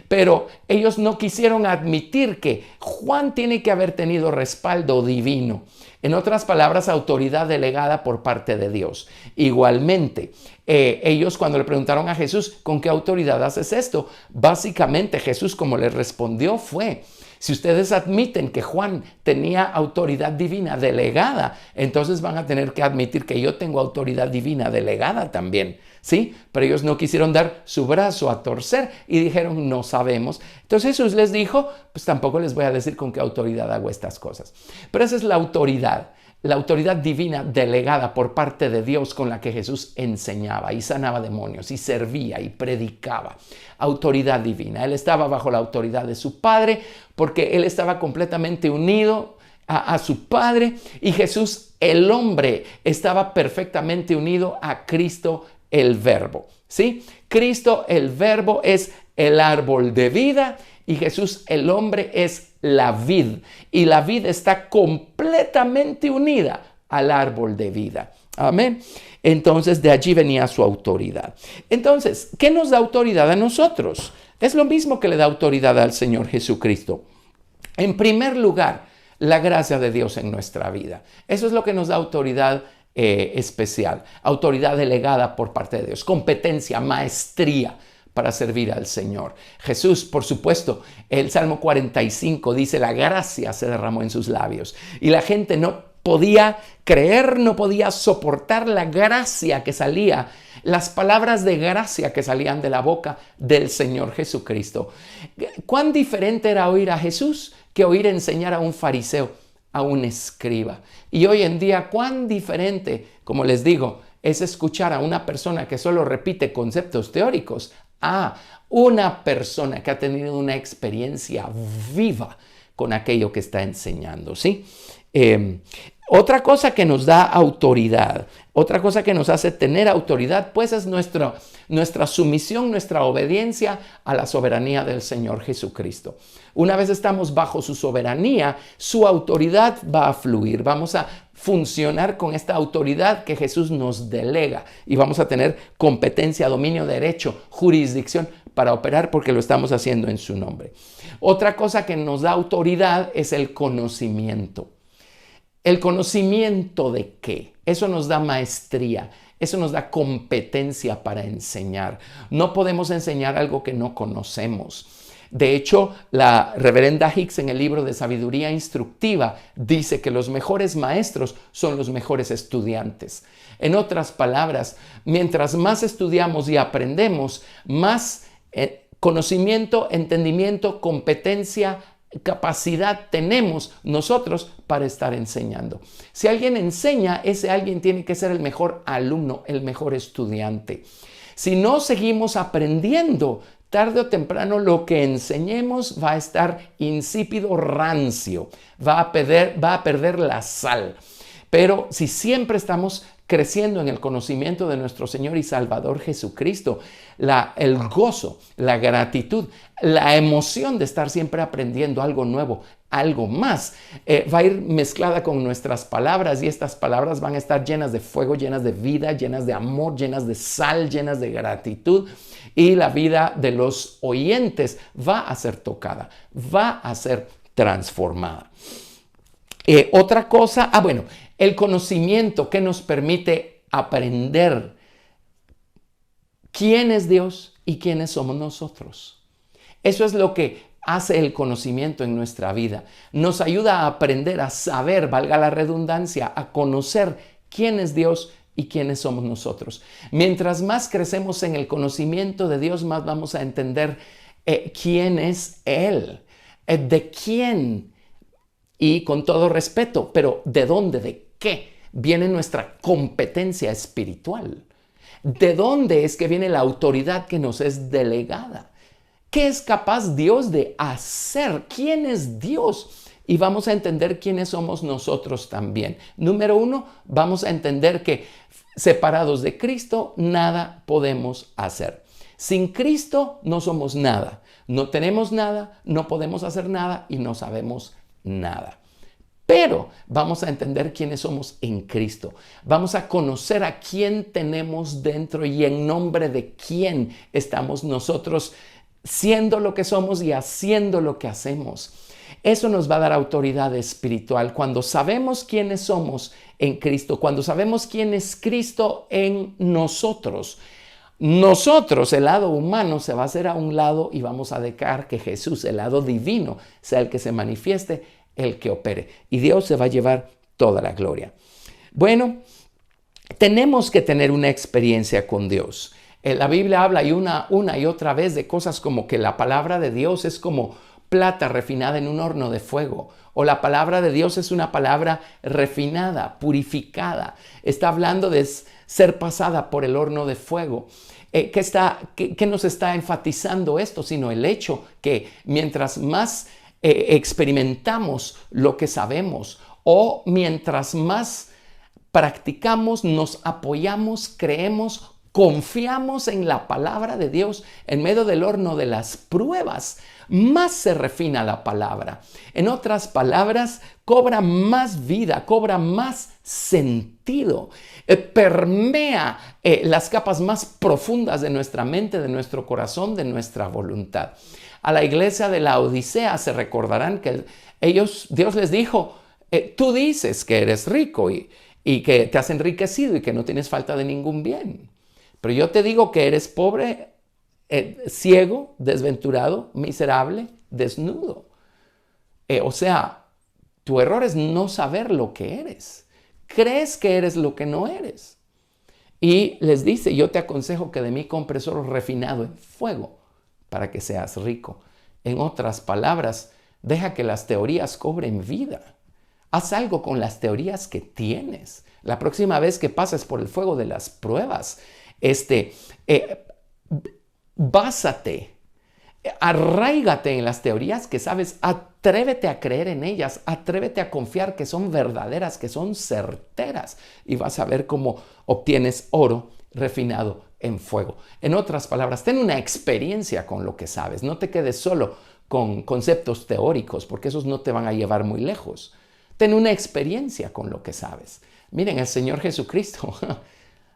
Pero ellos no quisieron admitir que Juan tiene que haber tenido respaldo divino. En otras palabras, autoridad delegada por parte de Dios. Igualmente, ellos cuando le preguntaron a Jesús: ¿con qué autoridad haces esto? Básicamente Jesús, como les respondió, fue: si ustedes admiten que Juan tenía autoridad divina delegada, entonces van a tener que admitir que yo tengo autoridad divina delegada también ¿sí? Pero ellos no quisieron dar su brazo a torcer y dijeron, no sabemos. Entonces Jesús les dijo, pues tampoco les voy a decir con qué autoridad hago estas cosas. Pero esa es la autoridad divina delegada por parte de Dios con la que Jesús enseñaba y sanaba demonios y servía y predicaba. Autoridad divina. Él estaba bajo la autoridad de su Padre porque él estaba completamente unido a su Padre, y Jesús, el hombre, estaba perfectamente unido a Cristo, el Verbo. ¿Sí? Cristo, el Verbo, es el árbol de vida, y Jesús, el hombre, es la vid. Y la vid está completamente unida al árbol de vida. Amén. Entonces, de allí venía su autoridad. Entonces, ¿qué nos da autoridad a nosotros? Es lo mismo que le da autoridad al Señor Jesucristo. En primer lugar, la gracia de Dios en nuestra vida. Eso es lo que nos da autoridad especial, autoridad delegada por parte de Dios, competencia, maestría para servir al Señor. Jesús, por supuesto, el Salmo 45 dice, la gracia se derramó en sus labios, y la gente no podía creer, no podía soportar la gracia que salía, las palabras de gracia que salían de la boca del Señor Jesucristo. ¿Cuán diferente era oír a Jesús que oír enseñar a un fariseo, a un escriba? Y hoy en día, cuán diferente, como les digo, es escuchar a una persona que solo repite conceptos teóricos a una persona que ha tenido una experiencia viva con aquello que está enseñando, ¿sí? Otra cosa que nos da autoridad, otra cosa que nos hace tener autoridad, pues es nuestra sumisión, nuestra obediencia a la soberanía del Señor Jesucristo. Una vez estamos bajo su soberanía, su autoridad va a fluir. Vamos a funcionar con esta autoridad que Jesús nos delega y vamos a tener competencia, dominio, derecho, jurisdicción para operar porque lo estamos haciendo en su nombre. Otra cosa que nos da autoridad es el conocimiento. ¿El conocimiento de qué? Eso nos da maestría, eso nos da competencia para enseñar. No podemos enseñar algo que no conocemos. De hecho, la reverenda Hicks en el libro de Sabiduría Instructiva dice que los mejores maestros son los mejores estudiantes. En otras palabras, mientras más estudiamos y aprendemos, más conocimiento, entendimiento, competencia, capacidad tenemos nosotros para estar enseñando. Si alguien enseña, ese alguien tiene que ser el mejor alumno, el mejor estudiante. Si no seguimos aprendiendo, tarde o temprano lo que enseñemos va a estar insípido, rancio, va a perder la sal. Pero si siempre estamos creciendo en el conocimiento de nuestro Señor y Salvador Jesucristo, el gozo, la gratitud, la emoción de estar siempre aprendiendo algo nuevo, algo más, va a ir mezclada con nuestras palabras, y estas palabras van a estar llenas de fuego, llenas de vida, llenas de amor, llenas de sal, llenas de gratitud, y la vida de los oyentes va a ser tocada, va a ser transformada. Otra cosa, el conocimiento que nos permite aprender quién es Dios y quiénes somos nosotros. Eso es lo que hace el conocimiento en nuestra vida. Nos ayuda a aprender, a saber, valga la redundancia, a conocer quién es Dios y quiénes somos nosotros. Mientras más crecemos en el conocimiento de Dios, más vamos a entender quién es Él, de quién, y con todo respeto, pero ¿de dónde, de qué viene nuestra competencia espiritual? ¿De dónde es que viene la autoridad que nos es delegada? ¿Qué es capaz Dios de hacer? ¿Quién es Dios? Y vamos a entender quiénes somos nosotros también. Número uno, vamos a entender que separados de Cristo, nada podemos hacer. Sin Cristo no somos nada. No tenemos nada, no podemos hacer nada y no sabemos nada. Pero vamos a entender quiénes somos en Cristo. Vamos a conocer a quién tenemos dentro y en nombre de quién estamos nosotros siendo lo que somos y haciendo lo que hacemos. Eso nos va a dar autoridad espiritual. Cuando sabemos quiénes somos en Cristo, cuando sabemos quién es Cristo en nosotros, el lado humano se va a hacer a un lado y vamos a dejar que Jesús, el lado divino, sea el que se manifieste, el que opere. Y Dios se va a llevar toda la gloria. Bueno, tenemos que tener una experiencia con Dios. La Biblia habla una y otra vez de cosas como que la palabra de Dios es como plata refinada en un horno de fuego. O la palabra de Dios es una palabra refinada, purificada. Está hablando de ser pasada por el horno de fuego. ¿Qué nos está enfatizando esto? Sino el hecho que mientras más experimentamos lo que sabemos o mientras más practicamos, nos apoyamos, creemos, confiamos en la palabra de Dios en medio del horno de las pruebas, más se refina la palabra. En otras palabras, cobra más vida, cobra más sentido, permea las capas más profundas de nuestra mente, de nuestro corazón, de nuestra voluntad. A la iglesia de la Odisea se recordarán que Dios les dijo, tú dices que eres rico y que te has enriquecido y que no tienes falta de ningún bien. Pero yo te digo que eres pobre, ciego, desventurado, miserable, desnudo. O sea, tu error es no saber lo que eres. Crees que eres lo que no eres. Y les dice, yo te aconsejo que de mí compres oro refinado en fuego para que seas rico. En otras palabras, deja que las teorías cobren vida. Haz algo con las teorías que tienes. La próxima vez que pases por el fuego de las pruebas, básate, arraígate en las teorías que sabes, atrévete a creer en ellas, atrévete a confiar que son verdaderas, que son certeras y vas a ver cómo obtienes oro refinado en fuego. En otras palabras, ten una experiencia con lo que sabes, no te quedes solo con conceptos teóricos porque esos no te van a llevar muy lejos. Ten una experiencia con lo que sabes. Miren, el Señor Jesucristo,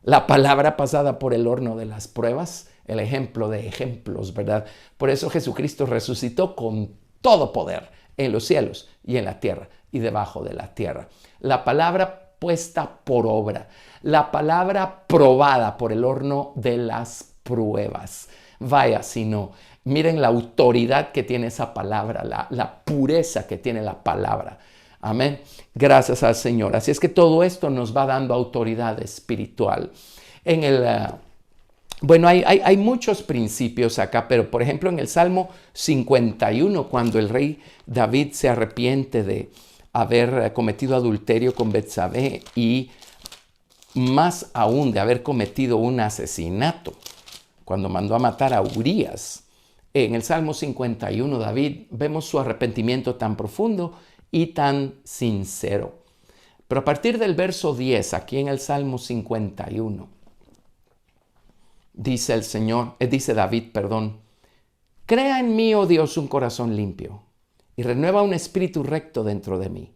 la palabra pasada por el horno de las pruebas, el ejemplo de ejemplos, ¿verdad? Por eso Jesucristo resucitó con todo poder en los cielos y en la tierra y debajo de la tierra. La palabra puesta por obra, la palabra probada por el horno de las pruebas. Vaya, si no, miren la autoridad que tiene esa palabra, la pureza que tiene la palabra. Amén. Gracias al Señor. Así es que todo esto nos va dando autoridad espiritual. Bueno, hay muchos principios acá, pero por ejemplo en el Salmo 51, cuando el rey David se arrepiente de haber cometido adulterio con Betsabé y más aún de haber cometido un asesinato, cuando mandó a matar a Urías. En el Salmo 51, David, vemos su arrepentimiento tan profundo y tan sincero. Pero a partir del verso 10, aquí en el Salmo 51, dice David, crea en mí, oh Dios, un corazón limpio y renueva un espíritu recto dentro de mí.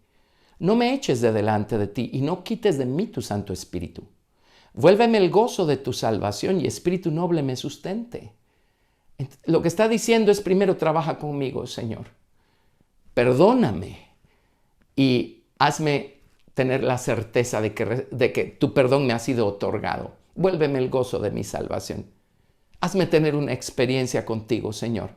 No me eches de delante de ti y no quites de mí tu Santo Espíritu. Vuélveme el gozo de tu salvación y espíritu noble me sustente. Lo que está diciendo es, primero trabaja conmigo, Señor. Perdóname y hazme tener la certeza de que tu perdón me ha sido otorgado. Vuélveme el gozo de mi salvación. Hazme tener una experiencia contigo, Señor.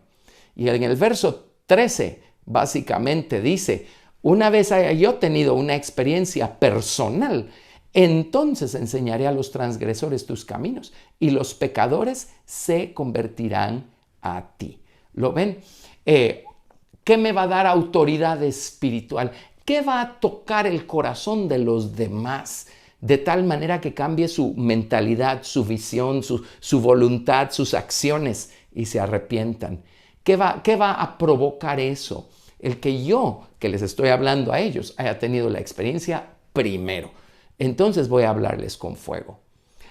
Y en el verso 13, básicamente dice, una vez haya yo tenido una experiencia personal, entonces enseñaré a los transgresores tus caminos y los pecadores se convertirán a ti. ¿Lo ven? ¿Qué me va a dar autoridad espiritual? ¿Qué va a tocar el corazón de los demás? De tal manera que cambie su mentalidad, su visión, su voluntad, sus acciones y se arrepientan. ¿Qué va a provocar eso? El que yo, que les estoy hablando a ellos, haya tenido la experiencia primero. Entonces voy a hablarles con fuego.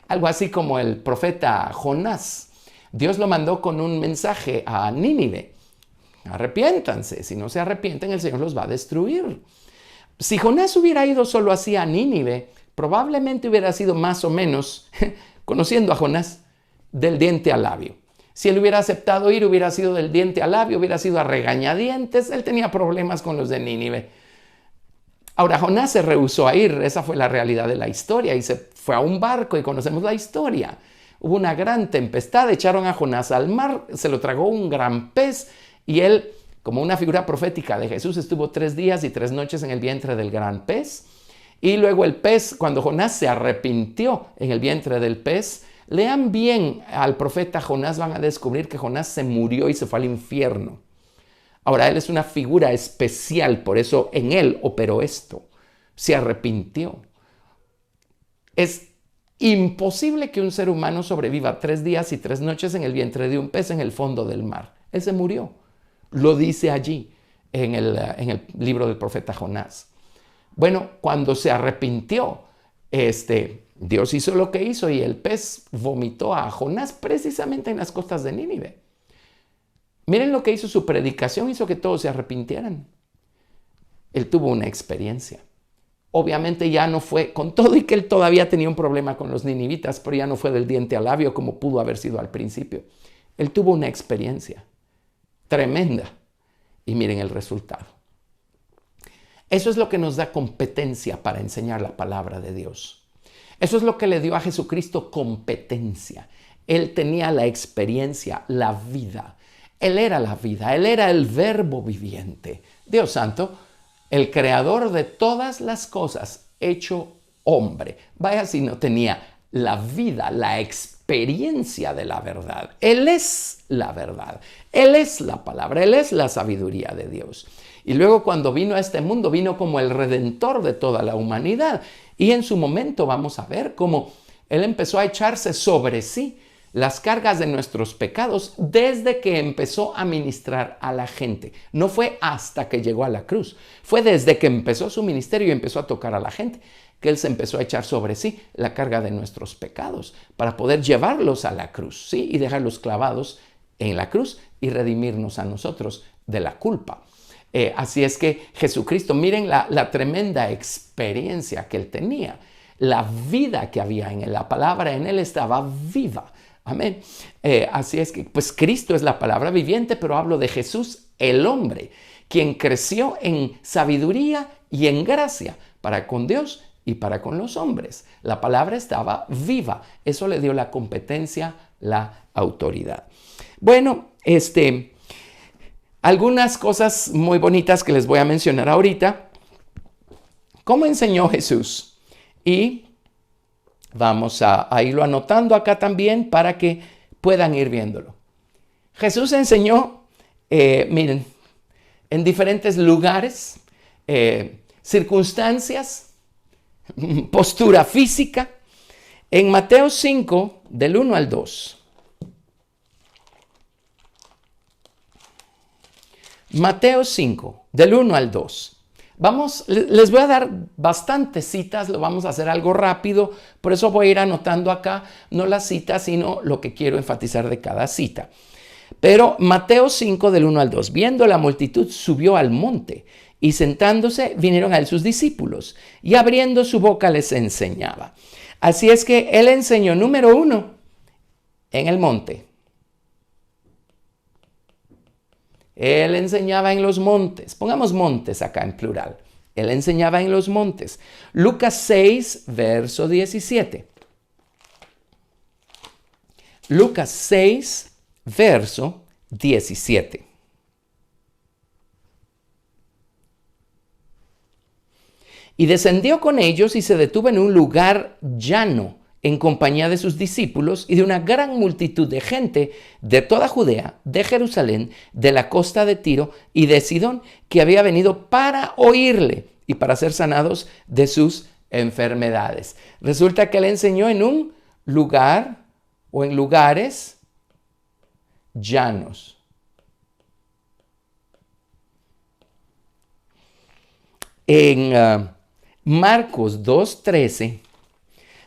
Algo así como el profeta Jonás. Dios lo mandó con un mensaje a Nínive. Arrepiéntanse. Si no se arrepienten, el Señor los va a destruir. Si Jonás hubiera ido solo así a Nínive, probablemente hubiera sido más o menos, conociendo a Jonás, del diente al labio. Si él hubiera aceptado ir, hubiera sido del diente al labio, hubiera sido a regañadientes. Él tenía problemas con los de Nínive. Ahora, Jonás se rehusó a ir. Esa fue la realidad de la historia. Y se fue a un barco y conocemos la historia. Hubo una gran tempestad, echaron a Jonás al mar, se lo tragó un gran pez y él, como una figura profética de Jesús, estuvo 3 días y 3 noches en el vientre del gran pez. Y luego el pez, cuando Jonás se arrepintió en el vientre del pez, lean bien al profeta Jonás, van a descubrir que Jonás se murió y se fue al infierno. Ahora, él es una figura especial, por eso en él operó esto. Se arrepintió. Es imposible que un ser humano sobreviva 3 días y 3 noches en el vientre de un pez en el fondo del mar. Él se murió. Lo dice allí en el libro del profeta Jonás. Bueno, cuando se arrepintió, Dios hizo lo que hizo y el pez vomitó a Jonás precisamente en las costas de Nínive. Miren lo que hizo su predicación, hizo que todos se arrepintieran. Él tuvo una experiencia. Obviamente ya no fue, con todo y que él todavía tenía un problema con los ninivitas, pero ya no fue del diente al labio como pudo haber sido al principio. Él tuvo una experiencia tremenda y miren el resultado. Eso es lo que nos da competencia para enseñar la palabra de Dios. Eso es lo que le dio a Jesucristo competencia. Él tenía la experiencia, la vida. Él era la vida, Él era el verbo viviente. Dios santo, el creador de todas las cosas, hecho hombre. Vaya si no tenía la vida, la experiencia de la verdad. Él es la verdad, Él es la palabra, Él es la sabiduría de Dios. Y luego cuando vino a este mundo, vino como el redentor de toda la humanidad. Y en su momento vamos a ver cómo Él empezó a echarse sobre sí las cargas de nuestros pecados desde que empezó a ministrar a la gente. No fue hasta que llegó a la cruz. Fue desde que empezó su ministerio y empezó a tocar a la gente que Él se empezó a echar sobre sí la carga de nuestros pecados para poder llevarlos a la cruz, ¿sí? Y dejarlos clavados en la cruz y redimirnos a nosotros de la culpa. Así es que Jesucristo, miren la tremenda experiencia que Él tenía, la vida que había en Él, la palabra en Él estaba viva. Amén. Así es que, pues Cristo es la palabra viviente, pero hablo de Jesús, el hombre, quien creció en sabiduría y en gracia para con Dios y para con los hombres. La palabra estaba viva. Eso le dio la competencia, la autoridad. Bueno, algunas cosas muy bonitas que les voy a mencionar ahorita. ¿Cómo enseñó Jesús? Y vamos a irlo anotando acá también para que puedan ir viéndolo. Jesús enseñó, miren, en diferentes lugares, circunstancias, postura física. En Mateo 5, del 1 al 2. Mateo 5, del 1 al 2. Les voy a dar bastantes citas, lo vamos a hacer algo rápido, por eso voy a ir anotando acá, no las citas, sino lo que quiero enfatizar de cada cita. Pero Mateo 5, del 1 al 2. Viendo la multitud, subió al monte, y sentándose vinieron a él sus discípulos, y abriendo su boca les enseñaba. Así es que Él enseñó, número 1, en el monte. Él enseñaba en los montes. Pongamos montes acá en plural. Él enseñaba en los montes. Lucas 6, verso 17. Lucas 6, verso 17. Y descendió con ellos y se detuvo en un lugar llano, en compañía de sus discípulos y de una gran multitud de gente de toda Judea, de Jerusalén, de la costa de Tiro y de Sidón, que había venido para oírle y para ser sanados de sus enfermedades. Resulta que Él enseñó en un lugar o en lugares llanos. En Marcos 2:13,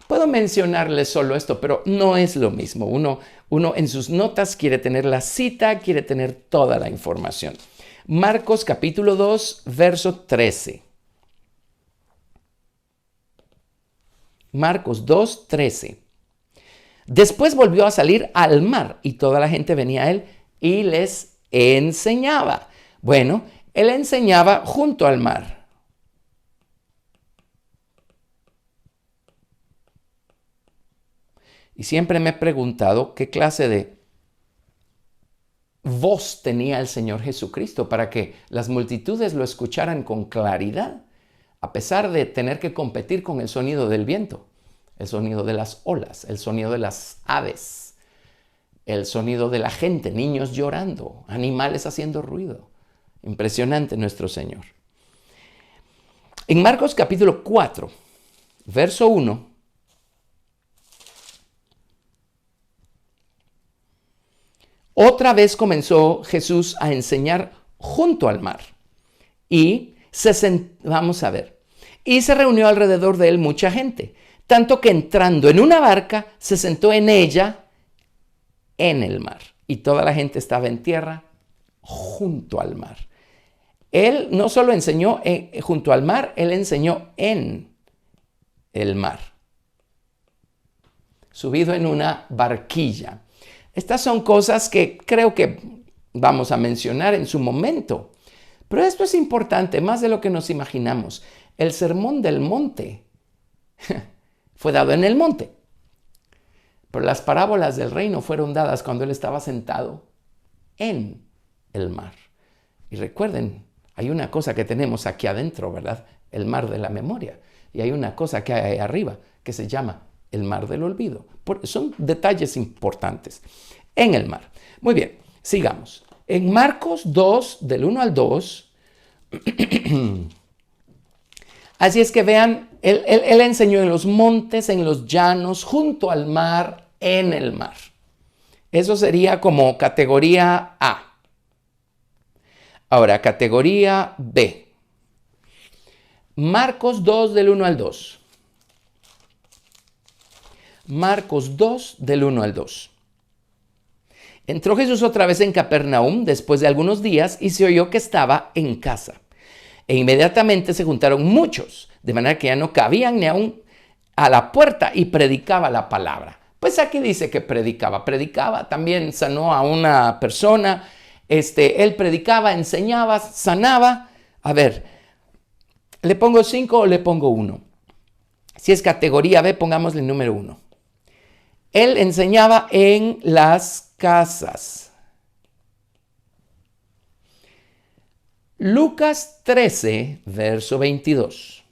puedo mencionarles solo esto, pero no es lo mismo. Uno en sus notas quiere tener la cita, quiere tener toda la información. Marcos capítulo 2, verso 13. Marcos 2:13. Después volvió a salir al mar y toda la gente venía a Él y les enseñaba. Bueno, Él enseñaba junto al mar. Y siempre me he preguntado qué clase de voz tenía el Señor Jesucristo para que las multitudes lo escucharan con claridad. a pesar de tener que competir con el sonido del viento, el sonido de las olas, el sonido de las aves, el sonido de la gente, niños llorando, animales haciendo ruido. Impresionante nuestro Señor. En Marcos capítulo 4, verso 1, otra vez comenzó Jesús a enseñar junto al mar y vamos a ver, y se reunió alrededor de él mucha gente, tanto que entrando en una barca se sentó en ella en el mar y toda la gente estaba en tierra junto al mar. Él no solo enseñó junto al mar, él enseñó en el mar, subido en una barquilla. Estas son cosas que creo que vamos a mencionar en su momento. Pero esto es importante, más de lo que nos imaginamos. El sermón del monte fue dado en el monte. Pero las parábolas del reino fueron dadas cuando él estaba sentado en el mar. Y recuerden, hay una cosa que tenemos aquí adentro, ¿verdad? El mar de la memoria. Y hay una cosa que hay ahí arriba que se llama el mar del olvido. Son detalles importantes. En el mar. Muy bien, sigamos. En Marcos 2, del 1 al 2, así es que vean, él enseñó en los montes, en los llanos, junto al mar, en el mar. Eso sería como categoría A. Ahora, categoría B. Marcos 2, del 1 al 2. Marcos 2, del 1 al 2. Entró Jesús otra vez en Capernaum después de algunos días y se oyó que estaba en casa. E inmediatamente se juntaron muchos, de manera que ya no cabían ni aún a la puerta y predicaba la palabra. Pues aquí dice que predicaba, también sanó a una persona. Él predicaba, enseñaba, sanaba. A ver, ¿le pongo 5 o le pongo 1? Si es categoría B, pongámosle número 1. Él enseñaba en las casas. Lucas 13, verso 22.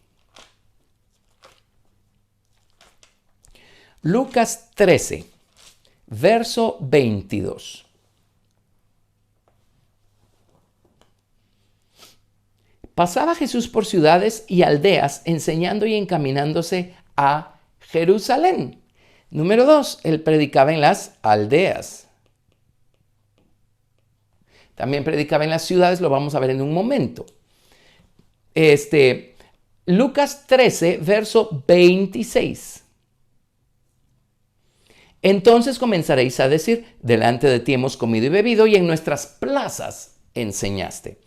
Lucas 13, verso 22. Pasaba Jesús por ciudades y aldeas, enseñando y encaminándose a Jerusalén. Número 2, él predicaba en las aldeas. También predicaba en las ciudades, lo vamos a ver en un momento. Lucas 13, verso 26. Entonces comenzaréis a decir, delante de ti hemos comido y bebido y en nuestras plazas enseñaste.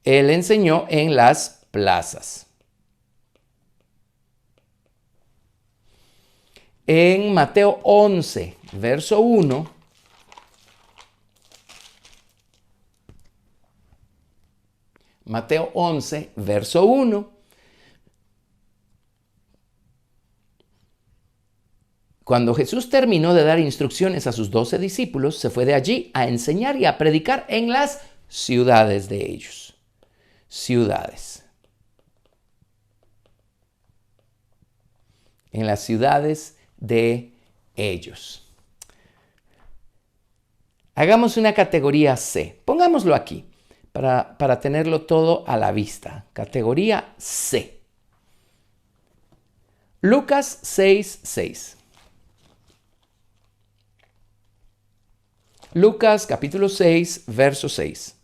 Él enseñó en las plazas. En Mateo 11, verso 1, Mateo 11, verso 1, cuando Jesús terminó de dar instrucciones a sus 12 discípulos, se fue de allí a enseñar y a predicar en las ciudades de ellos. Ciudades. En las ciudades de ellos. Hagamos una categoría C. Pongámoslo aquí para tenerlo todo a la vista. Categoría C. Lucas 6, 6. Lucas capítulo 6, verso 6.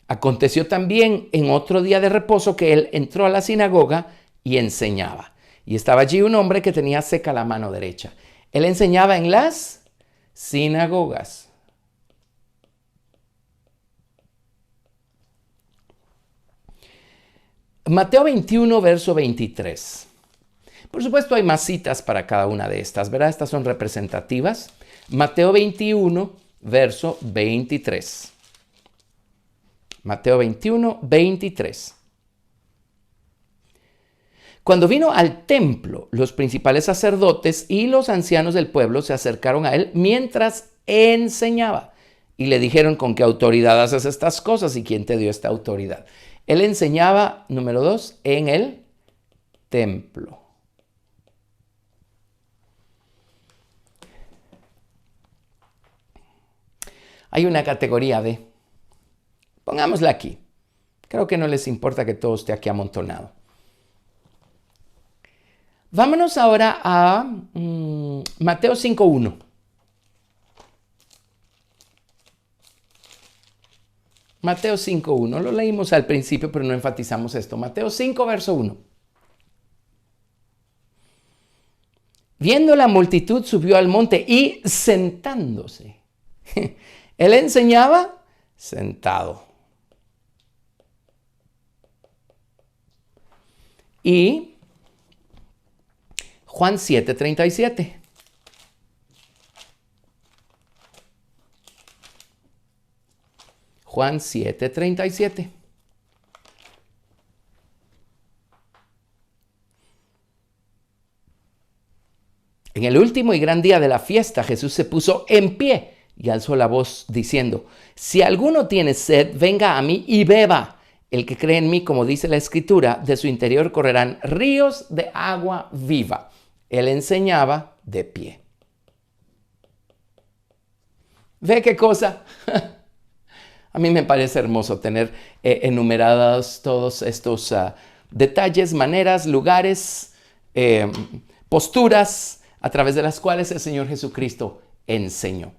Aconteció también en otro día de reposo que él entró a la sinagoga y enseñaba. Y estaba allí un hombre que tenía seca la mano derecha. Él enseñaba en las sinagogas. Mateo 21, verso 23. Por supuesto, hay más citas para cada una de estas, ¿verdad? Estas son representativas. Mateo 21, verso 23. Mateo 21, 23. Cuando vino al templo, los principales sacerdotes y los ancianos del pueblo se acercaron a él mientras enseñaba. y le dijeron: ¿con qué autoridad haces estas cosas y quién te dio esta autoridad? Él enseñaba, número 2, en el templo. Hay una categoría B. Pongámosla aquí. Creo que no les importa que todo esté aquí amontonado. Vámonos ahora a Mateo 5:1. Mateo 5:1. Lo leímos al principio, pero no enfatizamos esto. Mateo 5, verso 1. Viendo la multitud, subió al monte y sentándose. Él enseñaba sentado. Y Juan 7:37. Juan 7:37. En el último y gran día de la fiesta, Jesús se puso en pie y alzó la voz diciendo: si alguno tiene sed, venga a mí y beba. El que cree en mí, como dice la Escritura, de su interior correrán ríos de agua viva. Él enseñaba de pie. ¿Ve qué cosa? A mí me parece hermoso tener enumerados todos estos detalles, maneras, lugares, posturas a través de las cuales el Señor Jesucristo enseñó.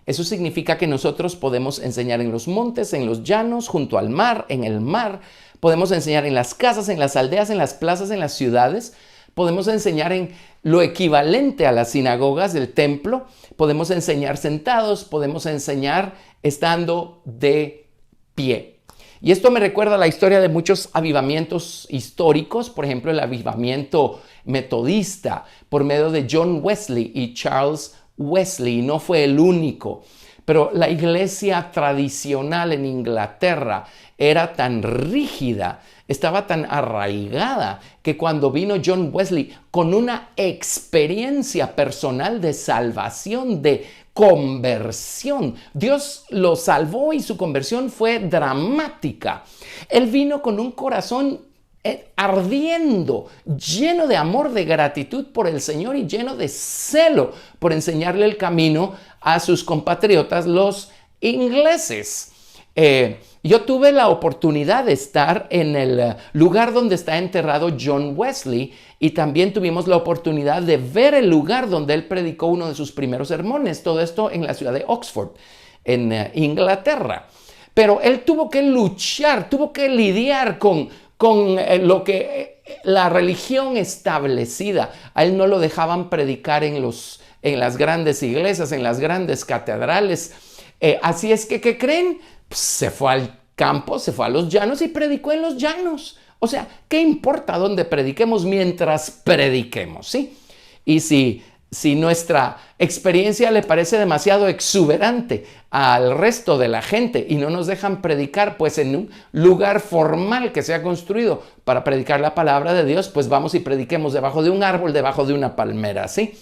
Eso significa que nosotros podemos enseñar en los montes, en los llanos, junto al mar, en el mar. Podemos enseñar en las casas, en las aldeas, en las plazas, en las ciudades. Podemos enseñar en lo equivalente a las sinagogas del templo. Podemos enseñar sentados, podemos enseñar estando de pie. Y esto me recuerda a la historia de muchos avivamientos históricos, por ejemplo, el avivamiento metodista por medio de John Wesley y Charles Wesley. No fue el único, pero la iglesia tradicional en Inglaterra era tan rígida, estaba tan arraigada, que cuando vino John Wesley con una experiencia personal de salvación, de conversión, Dios lo salvó y su conversión fue dramática. Él vino con un corazón ardiendo, lleno de amor, de gratitud por el Señor y lleno de celo por enseñarle el camino a sus compatriotas, los ingleses. Yo tuve la oportunidad de estar en el lugar donde está enterrado John Wesley y también tuvimos la oportunidad de ver el lugar donde él predicó uno de sus primeros sermones, todo esto en la ciudad de Oxford, en Inglaterra. Pero él tuvo que luchar, tuvo que lidiar con lo que la religión establecida. A él no lo dejaban predicar en las grandes iglesias, en las grandes catedrales. Así es que, ¿qué creen? Pues se fue al campo, se fue a los llanos y predicó en los llanos. O sea, ¿qué importa dónde prediquemos mientras prediquemos? ¿Sí? Y si nuestra experiencia le parece demasiado exuberante al resto de la gente y no nos dejan predicar pues en un lugar formal que se ha construido para predicar la palabra de Dios, pues vamos y prediquemos debajo de un árbol, debajo de una palmera, ¿sí?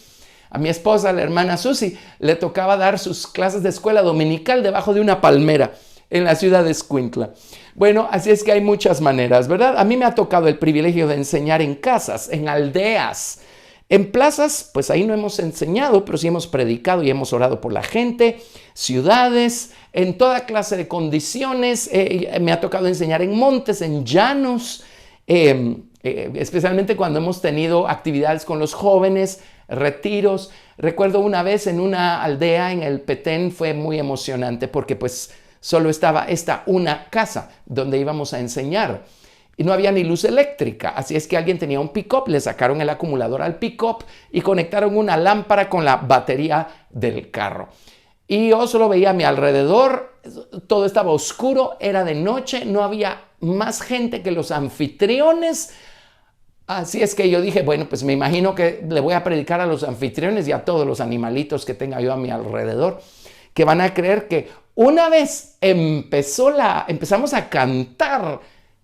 A mi esposa, la hermana Susi, le tocaba dar sus clases de escuela dominical debajo de una palmera en la ciudad de Escuintla. Bueno, así es que hay muchas maneras, ¿verdad? A mí me ha tocado el privilegio de enseñar en casas, en aldeas. En plazas, pues ahí no hemos enseñado, pero sí hemos predicado y hemos orado por la gente, ciudades, en toda clase de condiciones. Me ha tocado enseñar en montes, en llanos, especialmente cuando hemos tenido actividades con los jóvenes, retiros. Recuerdo una vez en una aldea en el Petén, fue muy emocionante porque pues solo estaba una casa donde íbamos a enseñar. Y no había ni luz eléctrica, así es que alguien tenía un pick-up, le sacaron el acumulador al pick-up y conectaron una lámpara con la batería del carro. Y yo solo veía a mi alrededor, todo estaba oscuro, era de noche, no había más gente que los anfitriones. Así es que yo dije, bueno, pues me imagino que le voy a predicar a los anfitriones y a todos los animalitos que tenga yo a mi alrededor, que van a creer que una vez empezamos a cantar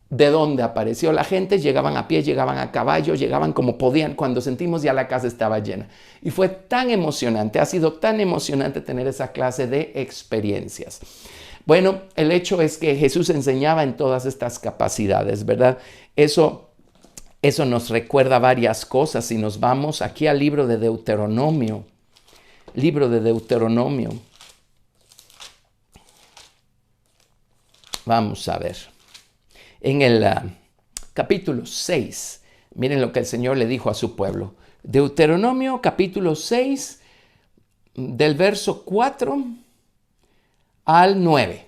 de dónde apareció la gente. Llegaban a pie, llegaban a caballo, llegaban como podían. Cuando sentimos ya la casa estaba llena. Y fue tan emocionante, ha sido tan emocionante tener esa clase de experiencias. Bueno, el hecho es que Jesús enseñaba en todas estas capacidades, ¿verdad? Eso nos recuerda varias cosas. Si nos vamos aquí al libro de Deuteronomio, vamos a ver. En el capítulo 6, miren lo que el Señor le dijo a su pueblo. Deuteronomio capítulo 6, del verso 4 al 9.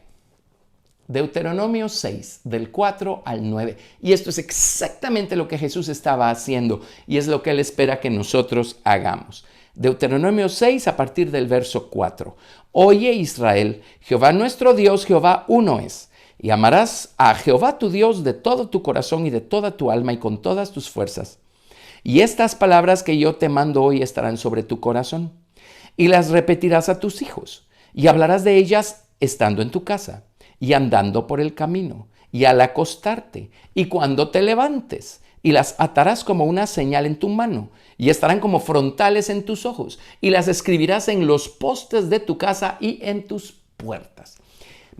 Deuteronomio 6, del 4 al 9. Y esto es exactamente lo que Jesús estaba haciendo y es lo que Él espera que nosotros hagamos. Deuteronomio 6, a partir del verso 4. Oye Israel, Jehová nuestro Dios, Jehová uno es. Y amarás a Jehová tu Dios de todo tu corazón y de toda tu alma y con todas tus fuerzas. Y estas palabras que yo te mando hoy estarán sobre tu corazón. Y las repetirás a tus hijos. Y hablarás de ellas estando en tu casa, y andando por el camino, y al acostarte, y cuando te levantes. Y las atarás como una señal en tu mano, y estarán como frontales en tus ojos. Y las escribirás en los postes de tu casa y en tus puertas.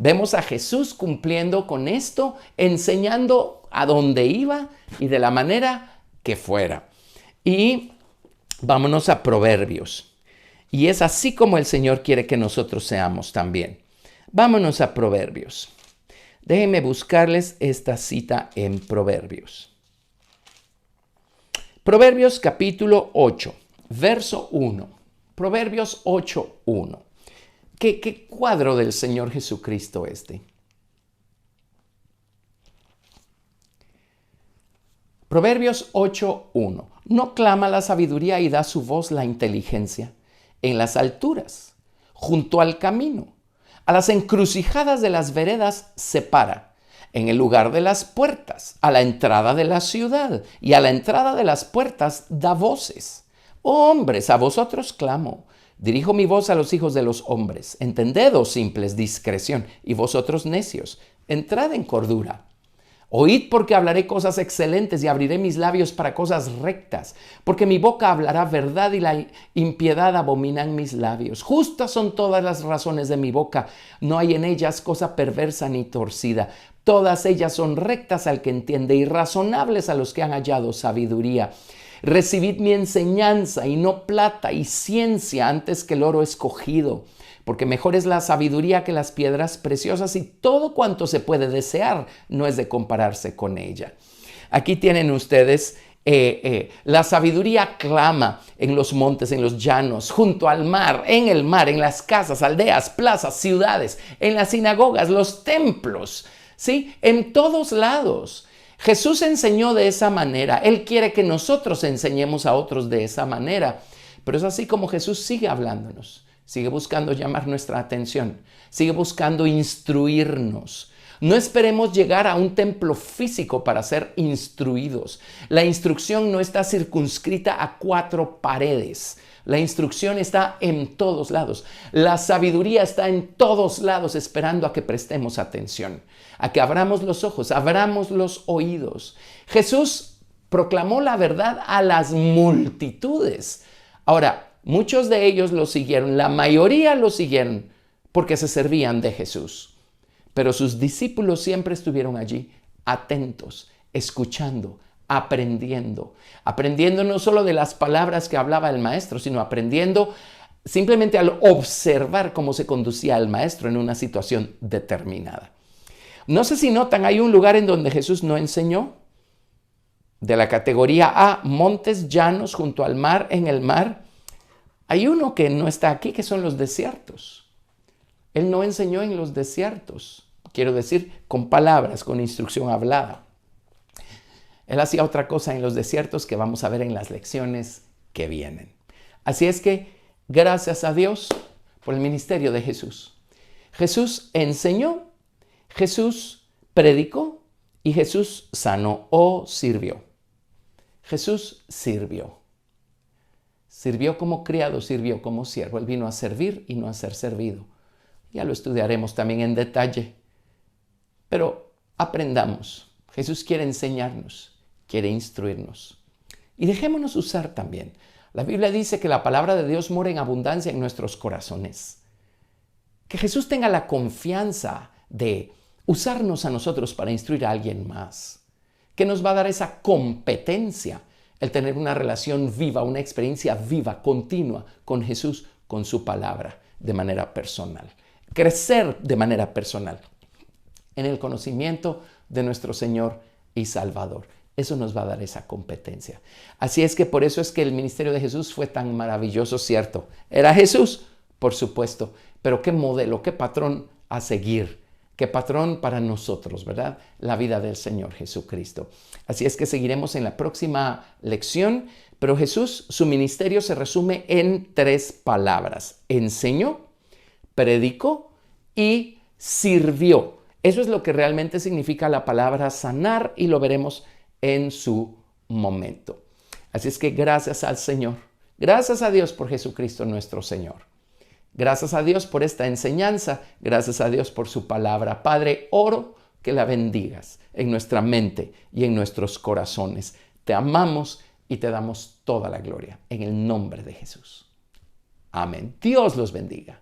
Vemos a Jesús cumpliendo con esto, enseñando a dónde iba y de la manera que fuera. Y vámonos a Proverbios. Y es así como el Señor quiere que nosotros seamos también. Vámonos a Proverbios. Déjenme buscarles esta cita en Proverbios. Proverbios capítulo 8, verso 1. Proverbios 8, 1. ¿Qué cuadro del Señor Jesucristo este? Proverbios 8:1. No clama la sabiduría y da su voz la inteligencia. En las alturas, junto al camino, a las encrucijadas de las veredas se para. En el lugar de las puertas, a la entrada de la ciudad y a la entrada de las puertas da voces. Oh, hombres, a vosotros clamo. Dirijo mi voz a los hijos de los hombres. Entended, oh simples, discreción, y vosotros necios, entrad en cordura. Oíd porque hablaré cosas excelentes y abriré mis labios para cosas rectas, porque mi boca hablará verdad y la impiedad abominan mis labios. Justas son todas las razones de mi boca, no hay en ellas cosa perversa ni torcida. Todas ellas son rectas al que entiende y razonables a los que han hallado sabiduría. Recibid mi enseñanza y no plata y ciencia antes que el oro escogido, porque mejor es la sabiduría que las piedras preciosas y todo cuanto se puede desear no es de compararse con ella. Aquí tienen ustedes la sabiduría clama en los montes, en los llanos, junto al mar, en las casas, aldeas, plazas, ciudades, en las sinagogas, los templos, ¿sí? En todos lados. Jesús enseñó de esa manera. Él quiere que nosotros enseñemos a otros de esa manera. Pero es así como Jesús sigue hablándonos. Sigue buscando llamar nuestra atención. Sigue buscando instruirnos. No esperemos llegar a un templo físico para ser instruidos. La instrucción no está circunscrita a 4 paredes. La instrucción está en todos lados. La sabiduría está en todos lados esperando a que prestemos atención, a que abramos los ojos, abramos los oídos. Jesús proclamó la verdad a las multitudes. Ahora, muchos de ellos lo siguieron, la mayoría lo siguieron porque se servían de Jesús. Pero sus discípulos siempre estuvieron allí, atentos, escuchando, aprendiendo no solo de las palabras que hablaba el maestro, sino aprendiendo simplemente al observar cómo se conducía el maestro en una situación determinada. No sé si notan, hay un lugar en donde Jesús no enseñó. De la categoría A, montes llanos junto al mar, en el mar. Hay uno que no está aquí, que son los desiertos. Él no enseñó en los desiertos. Quiero decir, con palabras, con instrucción hablada. Él hacía otra cosa en los desiertos que vamos a ver en las lecciones que vienen. Así es que, gracias a Dios por el ministerio de Jesús. Jesús enseñó, Jesús predicó y Jesús sanó o sirvió. Jesús sirvió. Sirvió como criado, sirvió como siervo. Él vino a servir y no a ser servido. Ya lo estudiaremos también en detalle. Pero aprendamos Jesús quiere enseñarnos, quiere instruirnos. Y dejémonos usar también. La Biblia dice que la palabra de Dios mora en abundancia en nuestros corazones. Que Jesús tenga la confianza de usarnos a nosotros para instruir a alguien más. Que nos va a dar esa competencia, el tener una relación viva, una experiencia viva, continua con Jesús, con su palabra, de manera personal. Crecer de manera personal en el conocimiento de nuestro Señor y Salvador. Eso nos va a dar esa competencia. Así es que por eso es que el ministerio de Jesús fue tan maravilloso, ¿cierto? Era Jesús, por supuesto, pero qué modelo, qué patrón a seguir, qué patrón para nosotros, ¿verdad? La vida del Señor Jesucristo. Así es que seguiremos en la próxima lección, pero Jesús, su ministerio se resume en 3 palabras: enseñó, predicó y sirvió. Eso es lo que realmente significa la palabra sanar y lo veremos en su momento. Así es que gracias al Señor, gracias a Dios por Jesucristo nuestro Señor. Gracias a Dios por esta enseñanza, gracias a Dios por su palabra. Padre, oro que la bendigas en nuestra mente y en nuestros corazones. Te amamos y te damos toda la gloria en el nombre de Jesús. Amén. Dios los bendiga.